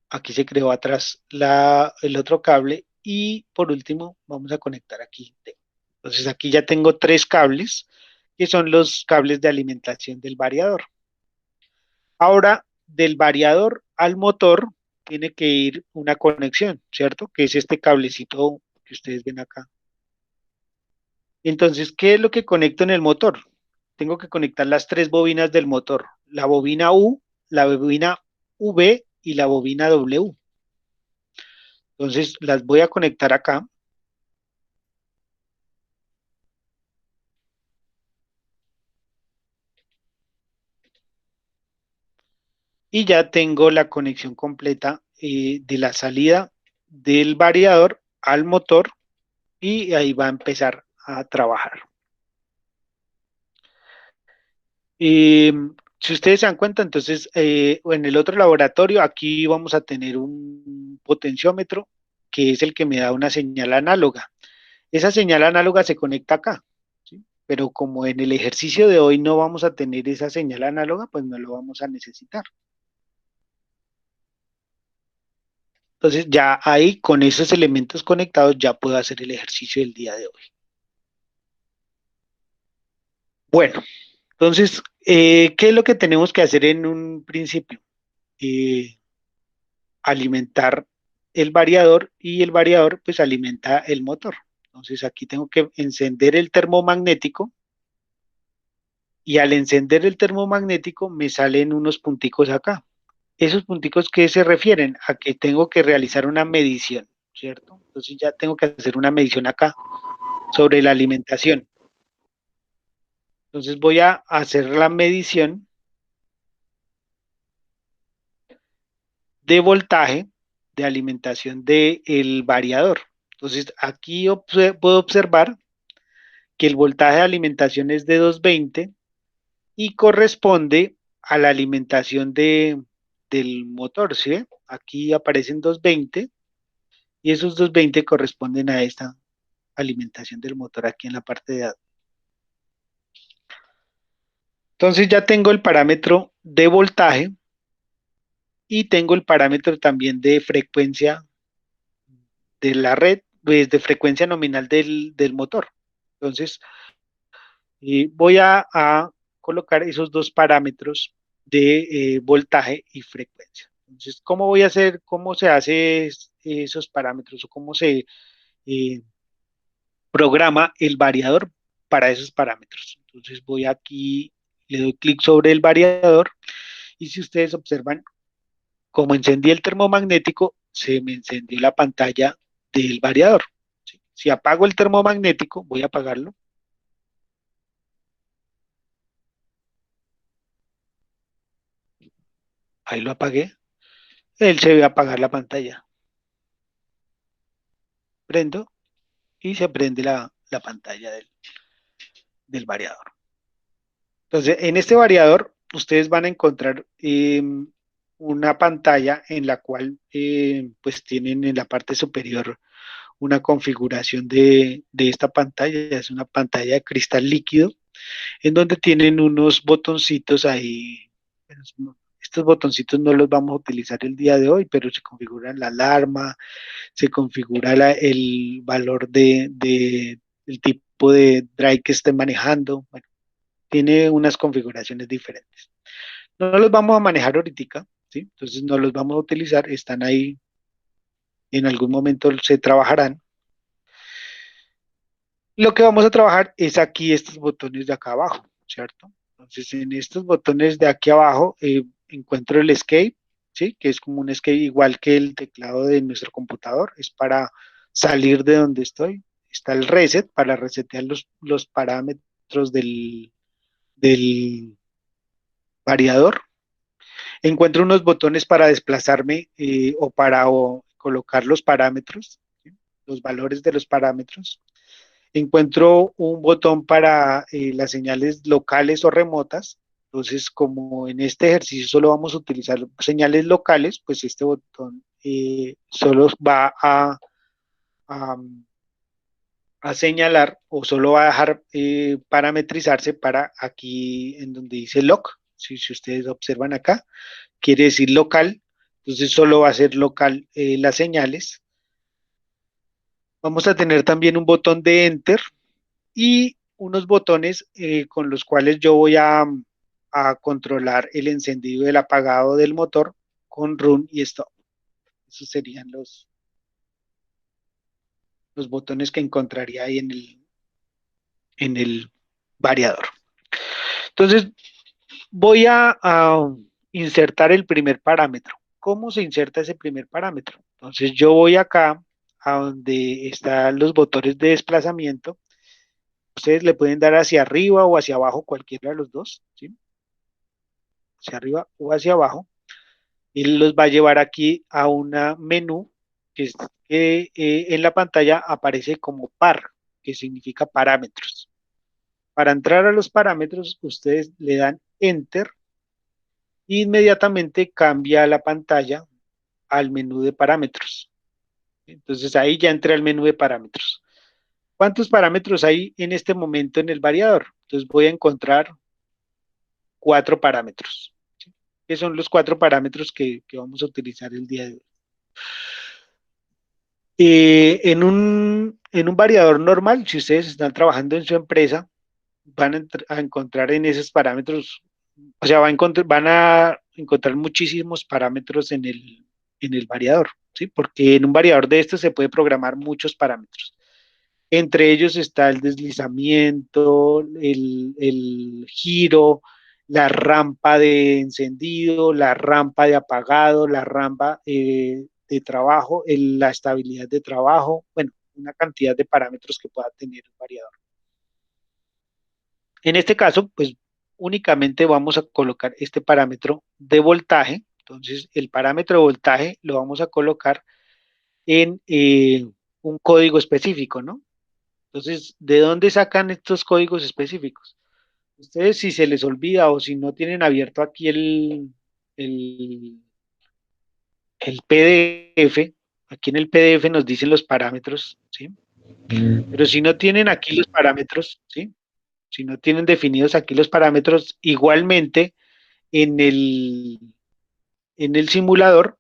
Aquí se creó atrás el otro cable y por último vamos a conectar aquí T. Entonces aquí ya tengo tres cables que son los cables de alimentación del variador. Ahora, del variador al motor tiene que ir una conexión, ¿cierto? Que es este cablecito que ustedes ven acá. Entonces, ¿qué es lo que conecto en el motor? Tengo que conectar las tres bobinas del motor, la bobina U, la bobina V y la bobina W. Entonces, las voy a conectar acá. y ya tengo la conexión completa de la salida del variador al motor y ahí va a empezar a trabajar. Eh, si ustedes se dan cuenta, entonces en el otro laboratorio aquí vamos a tener un potenciómetro que es el que me da una señal análoga. Esa señal análoga se conecta acá, ¿sí? Pero como en el ejercicio de hoy no vamos a tener esa señal análoga, pues no lo vamos a necesitar. Entonces ya ahí con esos elementos conectados ya puedo hacer el ejercicio del día de hoy. Bueno, entonces, ¿qué es lo que tenemos que hacer en un principio? Eh, alimentar el variador y el variador pues alimenta el motor. Entonces aquí tengo que encender el termomagnético y al encender el termomagnético me salen unos punticos acá. Esos punticos que se refieren a que tengo que realizar una medición, ¿cierto? Entonces ya tengo que hacer una medición acá sobre la alimentación. Entonces voy a hacer la medición de voltaje de alimentación del variador. Entonces aquí puedo observar que el voltaje de alimentación es de 220 y corresponde a la alimentación del motor, ¿sí ve? Aquí aparecen 220 y esos 220 corresponden a esta alimentación del motor aquí en la parte de abajo. Entonces ya tengo el parámetro de voltaje y tengo el parámetro también de frecuencia de la red, pues de frecuencia nominal del motor. Entonces voy a colocar esos dos parámetros de voltaje y frecuencia. Entonces, ¿cómo voy a hacer, cómo se hace esos parámetros o cómo se programa el variador para esos parámetros? Entonces voy aquí, le doy clic sobre el variador y si ustedes observan, como encendí el termomagnético, se me encendió la pantalla del variador. ¿Sí? Si apago el termomagnético, voy a apagarlo. Ahí lo apagué. Él se ve apagar la pantalla. Prendo y se prende la pantalla del variador. Entonces, en este variador, ustedes van a encontrar una pantalla en la cual pues tienen en la parte superior una configuración de esta pantalla. Es una pantalla de cristal líquido en donde tienen unos botoncitos ahí. Estos botoncitos no los vamos a utilizar el día de hoy, pero se configuran la alarma, se configura el valor el tipo de drive que esté manejando. Bueno, tiene unas configuraciones diferentes. No los vamos a manejar ahorita, ¿sí? Entonces no los vamos a utilizar, están ahí, en algún momento se trabajarán. Lo que vamos a trabajar es aquí estos botones de acá abajo, ¿cierto? Entonces en estos botones de aquí abajo encuentro el escape, ¿sí? Que es como un escape igual que el teclado de nuestro computador, es para salir de donde estoy. Está el reset para resetear los parámetros del variador. Encuentro unos botones para desplazarme o colocar los parámetros, ¿sí? Los valores de los parámetros. Encuentro un botón para las señales locales o remotas. Entonces, como en este ejercicio solo vamos a utilizar señales locales, pues este botón solo va a, a señalar o solo va a dejar parametrizarse para aquí en donde dice loc. Si ustedes observan acá, quiere decir local. Entonces solo va a ser local las señales. Vamos a tener también un botón de enter y unos botones con los cuales yo voy a controlar el encendido y el apagado del motor con run y stop. Esos serían los botones que encontraría ahí en el variador. Entonces, voy a insertar el primer parámetro. ¿Cómo se inserta ese primer parámetro? Entonces, yo voy acá a donde están los botones de desplazamiento. Ustedes le pueden dar hacia arriba o hacia abajo, cualquiera de los dos, ¿sí? Hacia arriba o hacia abajo. Él los va a llevar aquí a una menú que en la pantalla aparece como par, que significa parámetros. Para entrar a los parámetros, ustedes le dan Enter e inmediatamente cambia la pantalla al menú de parámetros. Entonces ahí ya entré al menú de parámetros. ¿Cuántos parámetros hay en este momento en el variador? Entonces voy a encontrar 4 parámetros. ¿Sí? Que son los 4 parámetros que vamos a utilizar el día de hoy. En un variador normal, si ustedes están trabajando en su empresa, van a encontrar en esos parámetros, o sea, van a encontrar muchísimos parámetros en el variador, ¿sí? Porque en un variador de estos se puede programar muchos parámetros. Entre ellos está el deslizamiento, el giro, la rampa de encendido, la rampa de apagado, la rampa de trabajo, la estabilidad de trabajo, bueno, una cantidad de parámetros que pueda tener un variador. En este caso, pues únicamente vamos a colocar este parámetro de voltaje. Entonces, el parámetro de voltaje lo vamos a colocar en un código específico, ¿no? Entonces, ¿de dónde sacan estos códigos específicos? Ustedes si se les olvida o si no tienen abierto aquí el, el PDF, aquí en el PDF nos dicen los parámetros, ¿sí? Pero si no tienen aquí los parámetros, ¿sí? Si no tienen definidos aquí los parámetros, igualmente en el simulador,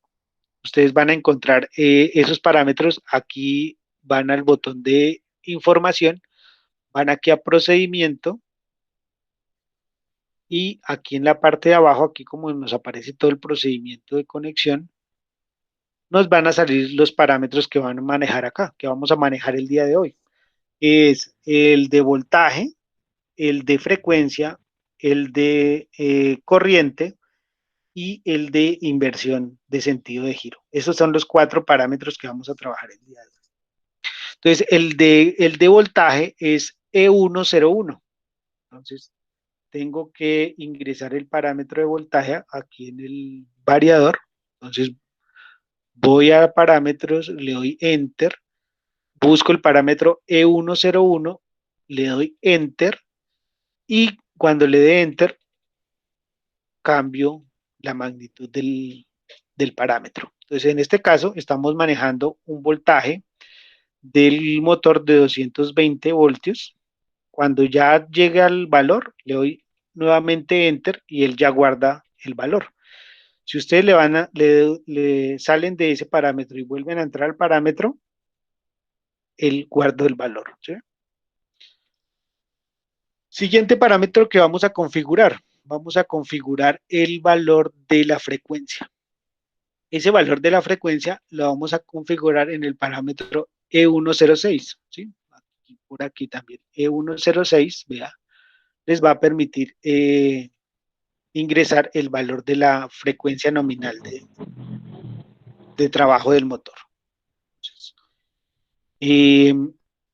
ustedes van a encontrar esos parámetros. Aquí van al botón de información, van aquí a procedimiento y aquí en la parte de abajo, aquí como nos aparece todo el procedimiento de conexión, nos van a salir los parámetros que van a manejar acá, que vamos a manejar el día de hoy. Es el de voltaje, el de frecuencia, el de corriente y el de inversión de sentido de giro. Esos son los 4 parámetros que vamos a trabajar el día de hoy. Entonces, el de voltaje es E101. Entonces, tengo que ingresar el parámetro de voltaje aquí en el variador. Entonces, voy a parámetros, le doy Enter, busco el parámetro E101, le doy Enter y cuando le dé Enter, cambio la magnitud del parámetro. Entonces, en este caso, estamos manejando un voltaje del motor de 220 voltios. Cuando ya llegue al valor, le doy nuevamente Enter y él ya guarda el valor. Si ustedes le salen de ese parámetro y vuelven a entrar al parámetro, él guarda el valor, ¿sí? Siguiente parámetro que vamos a configurar. Vamos a configurar el valor de la frecuencia. Ese valor de la frecuencia lo vamos a configurar en el parámetro E106, ¿sí? Aquí, por aquí también, E106, vea, les va a permitir ingresar el valor de la frecuencia nominal de trabajo del motor. Entonces, eh,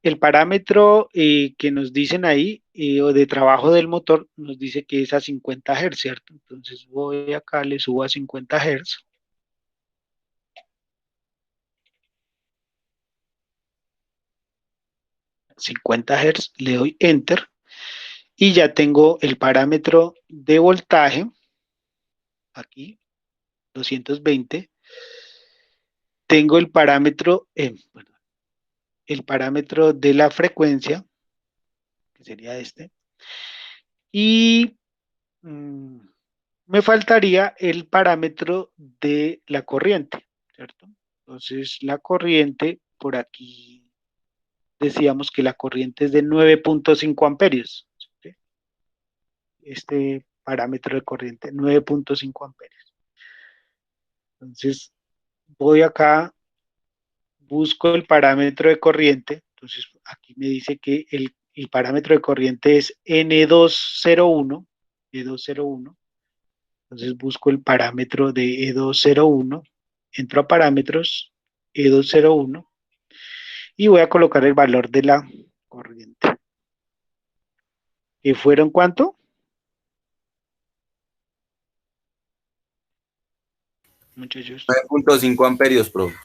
el parámetro que nos dicen ahí, o de trabajo del motor, nos dice que es a 50 Hz, ¿cierto? Entonces voy acá, le subo a 50 Hz. Hz, le doy Enter y ya tengo el parámetro de voltaje, aquí, 220. Tengo el parámetro de la frecuencia, que sería este, y me faltaría el parámetro de la corriente, ¿cierto? Entonces, la corriente, por aquí decíamos que la corriente es de 9.5 amperios, ¿sí? Este parámetro de corriente, 9.5 amperios. Entonces, voy acá, busco el parámetro de corriente, entonces aquí me dice que el parámetro de corriente es N201, E201, entonces busco el parámetro de E201, entro a parámetros, E201, y voy a colocar el valor de la corriente. ¿Que fueron cuánto? muchachos? 9.5 amperios, profe.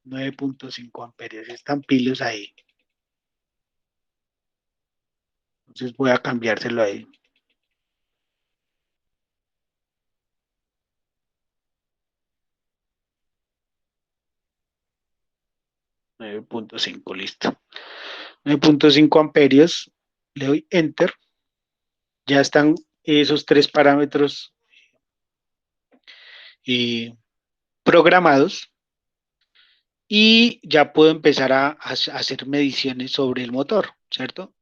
9.5 amperios, están pilos ahí. Entonces voy a cambiárselo ahí. Listo. 9.5 amperios, le doy Enter. Ya están esos tres parámetros programados y ya puedo empezar a hacer mediciones sobre el motor, ¿cierto?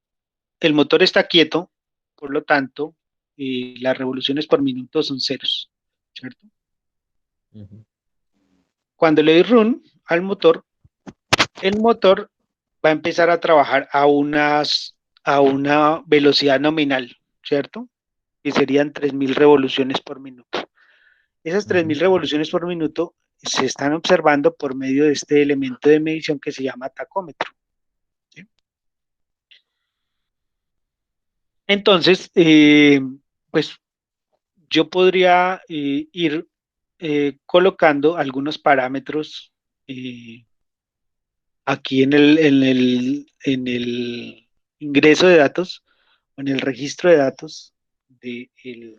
El motor está quieto, por lo tanto, las revoluciones por minuto son ceros, ¿cierto? Cuando le doy run al motor, el motor va a empezar a trabajar a una velocidad nominal, ¿cierto? Que serían 3000 revoluciones por minuto. Esas 3000 revoluciones por minuto se están observando por medio de este elemento de medición que se llama tacómetro, ¿sí? Entonces, pues yo podría ir colocando algunos parámetros aquí en el ingreso de datos o en el registro de datos del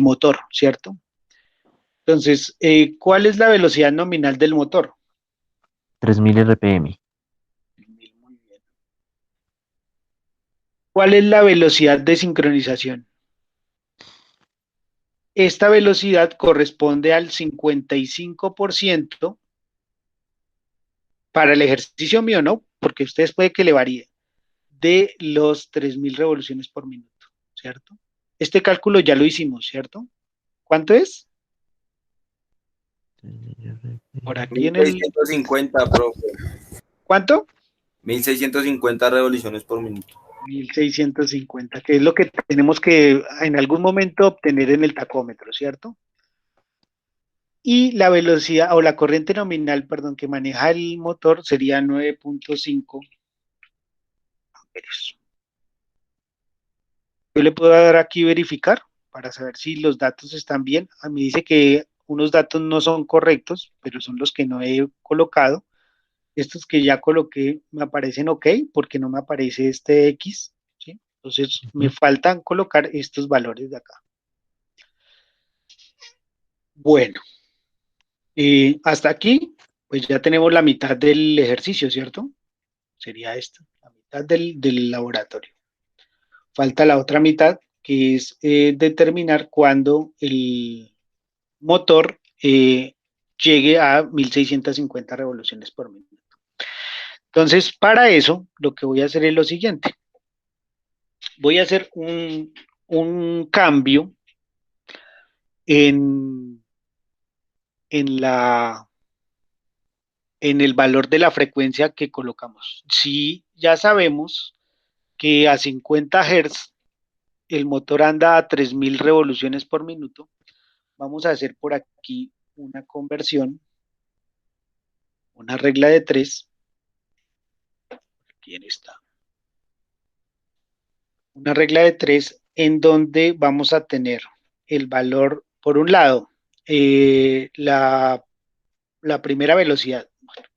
motor, ¿cierto? Entonces, ¿cuál es la velocidad nominal del motor? 3000 RPM. Muy bien. ¿Cuál es la velocidad de sincronización? Esta velocidad corresponde al 55% para el ejercicio mío, ¿no? Porque ustedes puede que le varíe de los 3000 revoluciones por minuto, ¿cierto? Este cálculo ya lo hicimos, ¿cierto? ¿Cuánto es? Por aquí en el... 1650, profe. ¿Cuánto? 1650 revoluciones por minuto. 1650, que es lo que tenemos que en algún momento obtener en el tacómetro, ¿cierto? Y la velocidad o la corriente nominal, perdón, que maneja el motor sería 9.5 amperios. Yo le puedo dar aquí verificar para saber si los datos están bien. A mí dice que unos datos no son correctos, pero son los que no he colocado. Estos que ya coloqué me aparecen ok, porque no me aparece este X, ¿sí? Entonces me faltan colocar estos valores de acá. Bueno, hasta aquí, pues ya tenemos la mitad del ejercicio, ¿cierto? Sería esto, la mitad del laboratorio. Falta la otra mitad, que es determinar cuándo el motor llegue a 1650 revoluciones por minuto. Entonces, para eso, lo que voy a hacer es lo siguiente. Voy a hacer un cambio en el valor de la frecuencia que colocamos. Si ya sabemos que a 50 Hz el motor anda a 3000 revoluciones por minuto, vamos a hacer por aquí una conversión, una regla de 3. Aquí está. Una regla de 3 en donde vamos a tener el valor, por un lado, la primera velocidad. Bueno,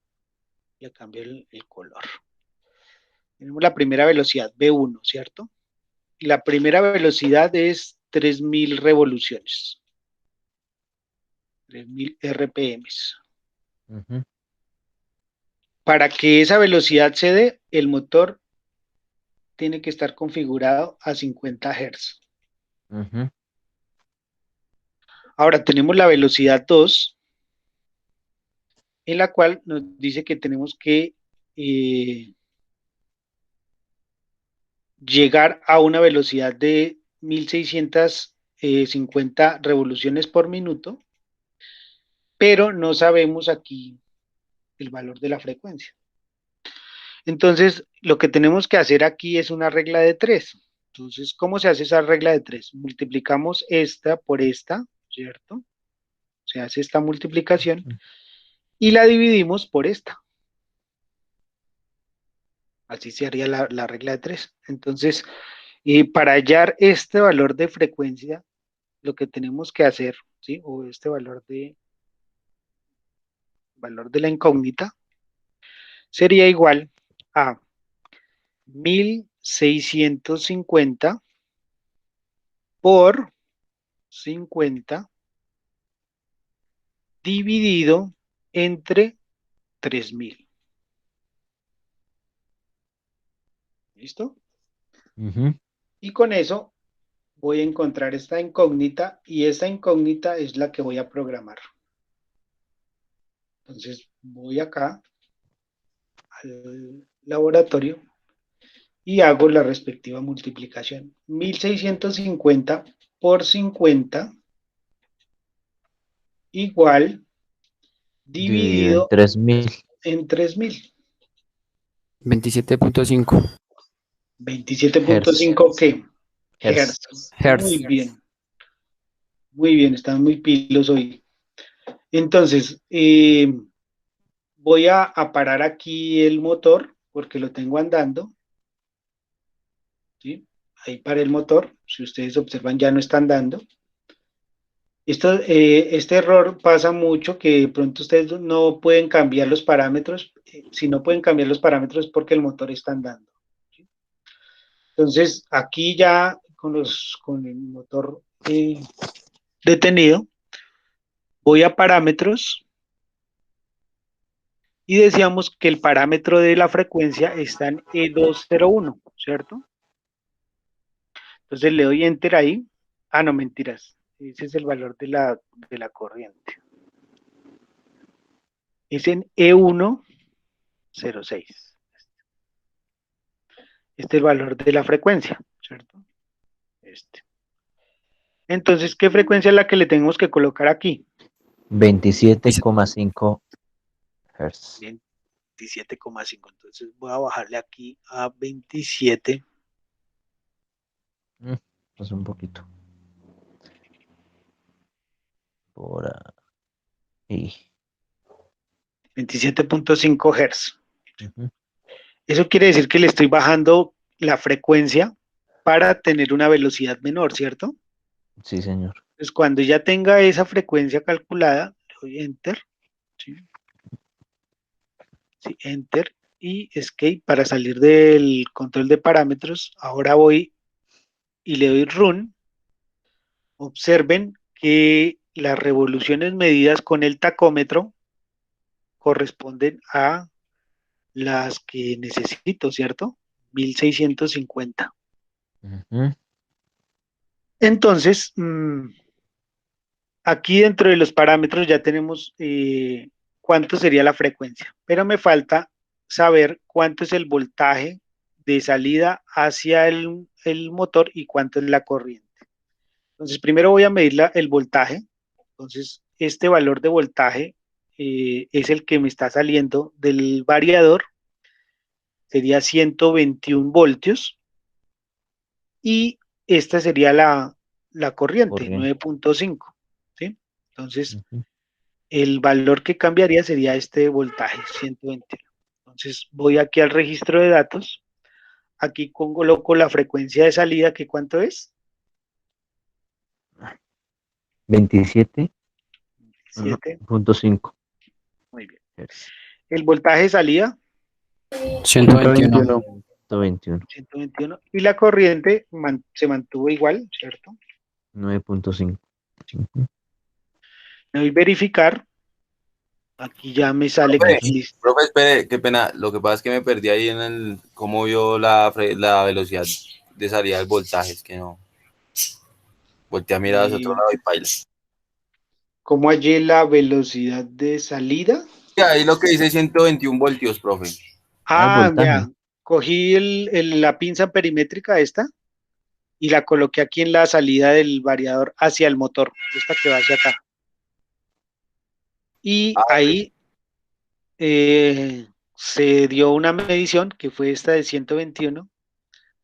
ya cambié el color. Tenemos la primera velocidad, V1, ¿cierto? Y la primera velocidad es 3000 revoluciones. 3000 RPM. Para que esa velocidad se dé, el motor tiene que estar configurado a 50 Hz. Ahora tenemos la velocidad 2, en la cual nos dice que tenemos que llegar a una velocidad de 1650 revoluciones por minuto, pero no sabemos aquí el valor de la frecuencia. Entonces, lo que tenemos que hacer aquí es una regla de 3. Entonces, ¿cómo se hace esa regla de 3? Multiplicamos esta por esta, ¿cierto? Se hace esta multiplicación y la dividimos por esta. Así se haría la regla de 3. Entonces, para hallar este valor de frecuencia, lo que tenemos que hacer, ¿sí? O este valor de valor de la incógnita, sería igual a 1650 por 50 dividido entre 3000. ¿Listo? Ujú. Y con eso voy a encontrar esta incógnita y esta incógnita es la que voy a programar. Entonces voy acá al laboratorio y hago la respectiva multiplicación. 1650 por 50 igual Dividido en dividido 3000. en 3000. 27.5 27.5 ¿qué? Hertz. Hertz. Hertz. Muy bien, están muy pilos hoy. Entonces, voy a parar aquí el motor porque lo tengo andando. ¿Sí? Ahí para el motor, si ustedes observan ya no está andando. Este error pasa mucho que de pronto ustedes no pueden cambiar los parámetros. Si no pueden cambiar los parámetros es porque el motor está andando. ¿Sí? Entonces, aquí ya con el motor detenido, voy a parámetros y decíamos que el parámetro de la frecuencia está en E201, ¿cierto? Entonces le doy enter ahí. Ah, no, mentiras. Ese es el valor de la corriente. Es en E106. Este es el valor de la frecuencia, ¿cierto? Entonces, ¿qué frecuencia es la que le tenemos que colocar aquí? 27,5 Hz. 27,5. Entonces voy a bajarle aquí a 27. Pues un poquito. Por ahí. 27.5 Hz. Ujú. Eso quiere decir que le estoy bajando la frecuencia para tener una velocidad menor, ¿cierto? Sí, señor. Entonces, cuando ya tenga esa frecuencia calculada, le doy Enter, ¿sí? Sí, Enter y Escape para salir del control de parámetros. Ahora voy y le doy Run. Observen que las revoluciones medidas con el tacómetro corresponden a las que necesito, ¿cierto? 1650. Ujú. Entonces, aquí dentro de los parámetros ya tenemos cuánto sería la frecuencia, pero me falta saber cuánto es el voltaje de salida hacia el motor y cuánto es la corriente. Entonces, primero voy a medir el voltaje. Entonces, este valor de voltaje es el que me está saliendo del variador, sería 121 voltios, y esta sería la corriente, Corriente. 9.5, ¿sí? Entonces, Ujú. el valor que cambiaría sería este voltaje, 121. Entonces, voy aquí al registro de datos, aquí coloco la frecuencia de salida, que ¿cuánto es? 7. 27.5 Muy bien. Hz. El voltaje de salida, 121. 121. 121, y la corriente se mantuvo igual, ¿cierto? 9.5. Ujú. Me voy a verificar, aquí ya me sale que listo. Profe, espere, qué pena. Lo que pasa es que me perdí ahí en el cómo vio la velocidad de salida del voltaje. Es que no. Volteé a mirar hacia otro lado y paila. ¿Cómo hallé la velocidad de salida? Y ahí lo que dice 121 voltios, profe. El voltaje. Vea, cogí la pinza perimétrica esta y la coloqué aquí en la salida del variador hacia el motor, esta que va hacia acá. Y ahí se dio una medición que fue esta de 121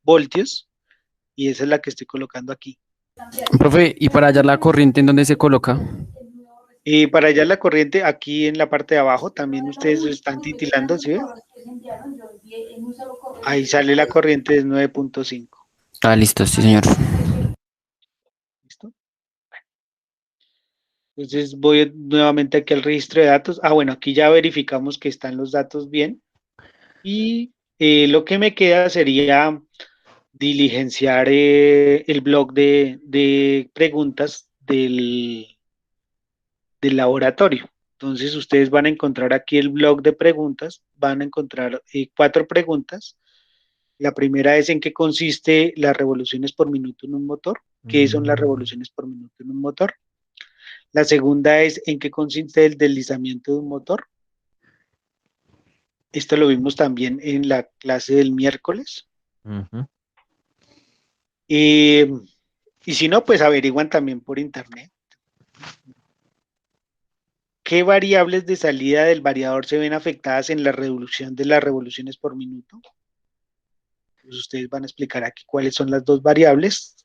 voltios y esa es la que estoy colocando aquí. Profe, ¿y para hallar la corriente en dónde se coloca? Y para allá la corriente, aquí en la parte de abajo, también ustedes están titilando, ¿sí ve? Ahí sale la corriente de 9.5. Ah, listo, sí, señor. ¿Listo? Entonces voy nuevamente aquí al registro de datos. Bueno, aquí ya verificamos que están los datos bien. Y lo que me queda sería diligenciar el blog de preguntas del laboratorio. Entonces ustedes van a encontrar aquí el blog de preguntas, van a encontrar 4 preguntas. La primera es en qué consiste las revoluciones por minuto en un motor. ¿Qué son las revoluciones por minuto en un motor? La segunda es en qué consiste el deslizamiento de un motor. Esto lo vimos también en la clase del miércoles. Ujú. Y si no, pues averiguan también por internet. ¿Qué variables de salida del variador se ven afectadas en la reducción de las revoluciones por minuto? Pues ustedes van a explicar aquí cuáles son las dos variables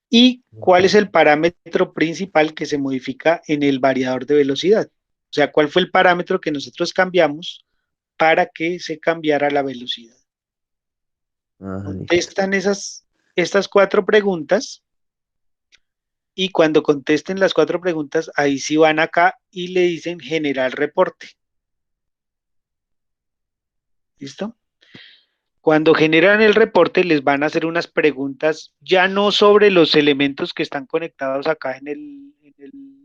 y cuál es el parámetro principal que se modifica en el variador de velocidad. O sea, cuál fue el parámetro que nosotros cambiamos para que se cambiara la velocidad. Listo. Contestan estas 4 preguntas y cuando contesten las 4 preguntas, ahí sí van acá y le dicen generar reporte. ¿Listo? Cuando generan el reporte, les van a hacer unas preguntas ya no sobre los elementos que están conectados acá en el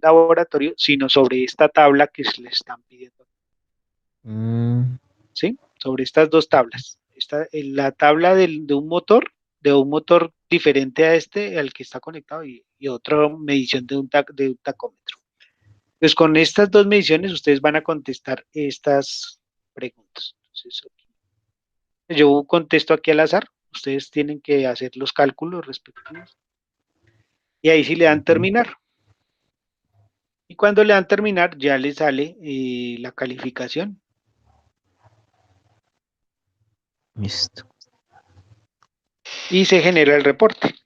laboratorio, sino sobre esta tabla que se les están pidiendo. ¿Sí? Sobre estas 2 tablas. La tabla de un motor diferente a este, al que está conectado, y otra medición de un tacómetro. Pues con estas 2 mediciones ustedes van a contestar estas preguntas. Entonces, yo contesto aquí al azar, ustedes tienen que hacer los cálculos respectivos. Y ahí sí le dan terminar. Y cuando le dan terminar, ya le sale la calificación. Listo. Y se genera el reporte.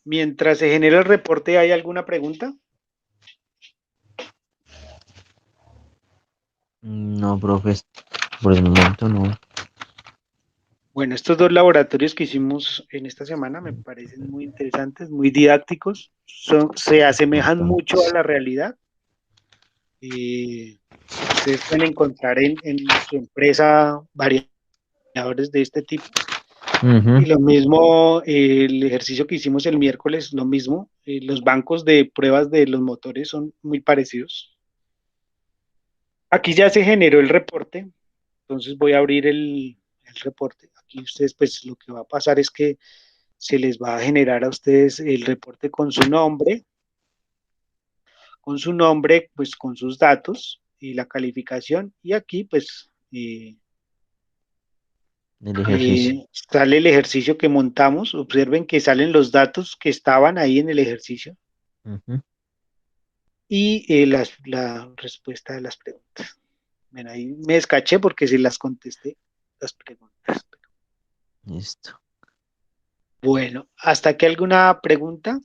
Mientras se genera el reporte, ¿hay alguna pregunta? No, profe, por el momento no. Bueno, estos 2 laboratorios que hicimos en esta semana me parecen muy interesantes, muy didácticos, se asemejan mucho a la realidad. Ustedes pueden encontrar en su empresa variadores de este tipo. Y lo mismo, el ejercicio que hicimos el miércoles, lo mismo, los bancos de pruebas de los motores son muy parecidos. Aquí ya se generó el reporte, entonces voy a abrir el reporte. Aquí ustedes, pues lo que va a pasar es que se les va a generar a ustedes el reporte con su nombre, pues con sus datos y la calificación, y aquí pues El ejercicio. sale el ejercicio que montamos. Observen que salen los datos que estaban ahí en el ejercicio y la respuesta de las preguntas. Bueno, ahí me descaché porque se las contesté las preguntas. Listo. Bueno, ¿hasta aquí alguna pregunta?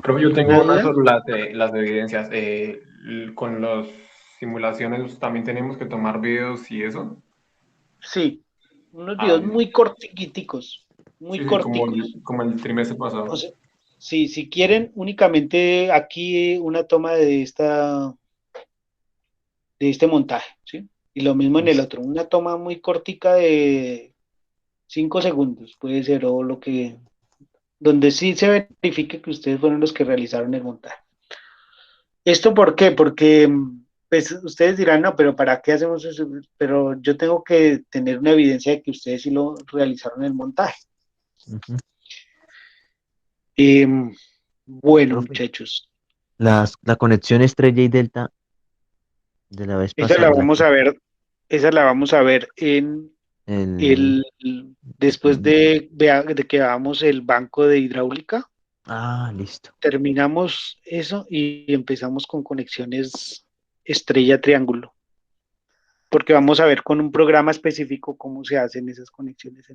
Creo que yo tengo ¿Alguna una duda? sobre las evidencias. Con las simulaciones también tenemos que tomar videos y eso. Sí, unos Ah, videos muy cortiquiticos, muy sí, sí, como corticos. como el trimestre O pasado. sea, sí, si quieren únicamente aquí una toma de este montaje, ¿sí? Y lo mismo en el otro, una toma muy cortica de 5 segundos, puede ser, o lo que, donde sí se verifique que ustedes fueron los que realizaron el montaje. ¿Esto por qué? Porque pues ustedes dirán, no, pero ¿para qué hacemos eso? Pero yo tengo que tener una evidencia de que ustedes sí lo realizaron el montaje. Bueno, Profe, muchachos, la conexión estrella y delta de la vez esa la pasada, vamos a ver, esa la vamos a ver en el... el después de que hagamos el banco de hidráulica. Listo. Terminamos eso y empezamos con conexiones estrella-triángulo, porque vamos a ver con un programa específico cómo se hacen esas conexiones.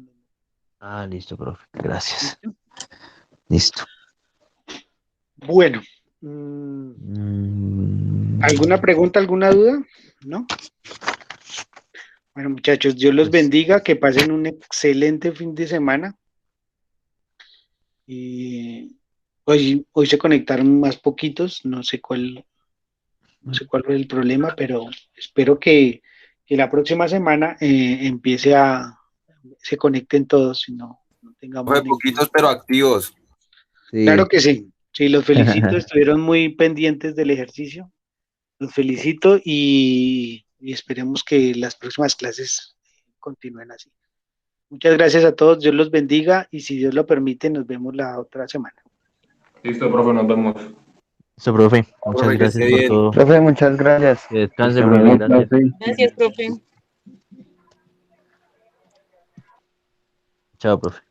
Listo, profe. Gracias. ¿Listo? Listo. Bueno, Mm, ¿alguna pregunta, alguna duda? ¿No? Bueno, muchachos, Dios los pues, bendiga, que pasen un excelente fin de semana. Y Hoy se conectaron más poquitos, no sé cuál fue el problema, pero espero que la próxima semana se conecten todos y no tengamos Fue ningún. poquitos pero activos. Sí. Claro que sí, sí, los felicito, estuvieron muy pendientes del ejercicio, los felicito y esperemos que las próximas clases continúen así. Muchas gracias a todos, Dios los bendiga y si Dios lo permite, nos vemos la otra semana. Listo, profe, nos vemos. Eso, profe, muchas Profe, que gracias esté por bien. todo. Profe, muchas gracias. Que descanse, Está profe, bien, gracias. profe. Gracias, profe. Chao, profe.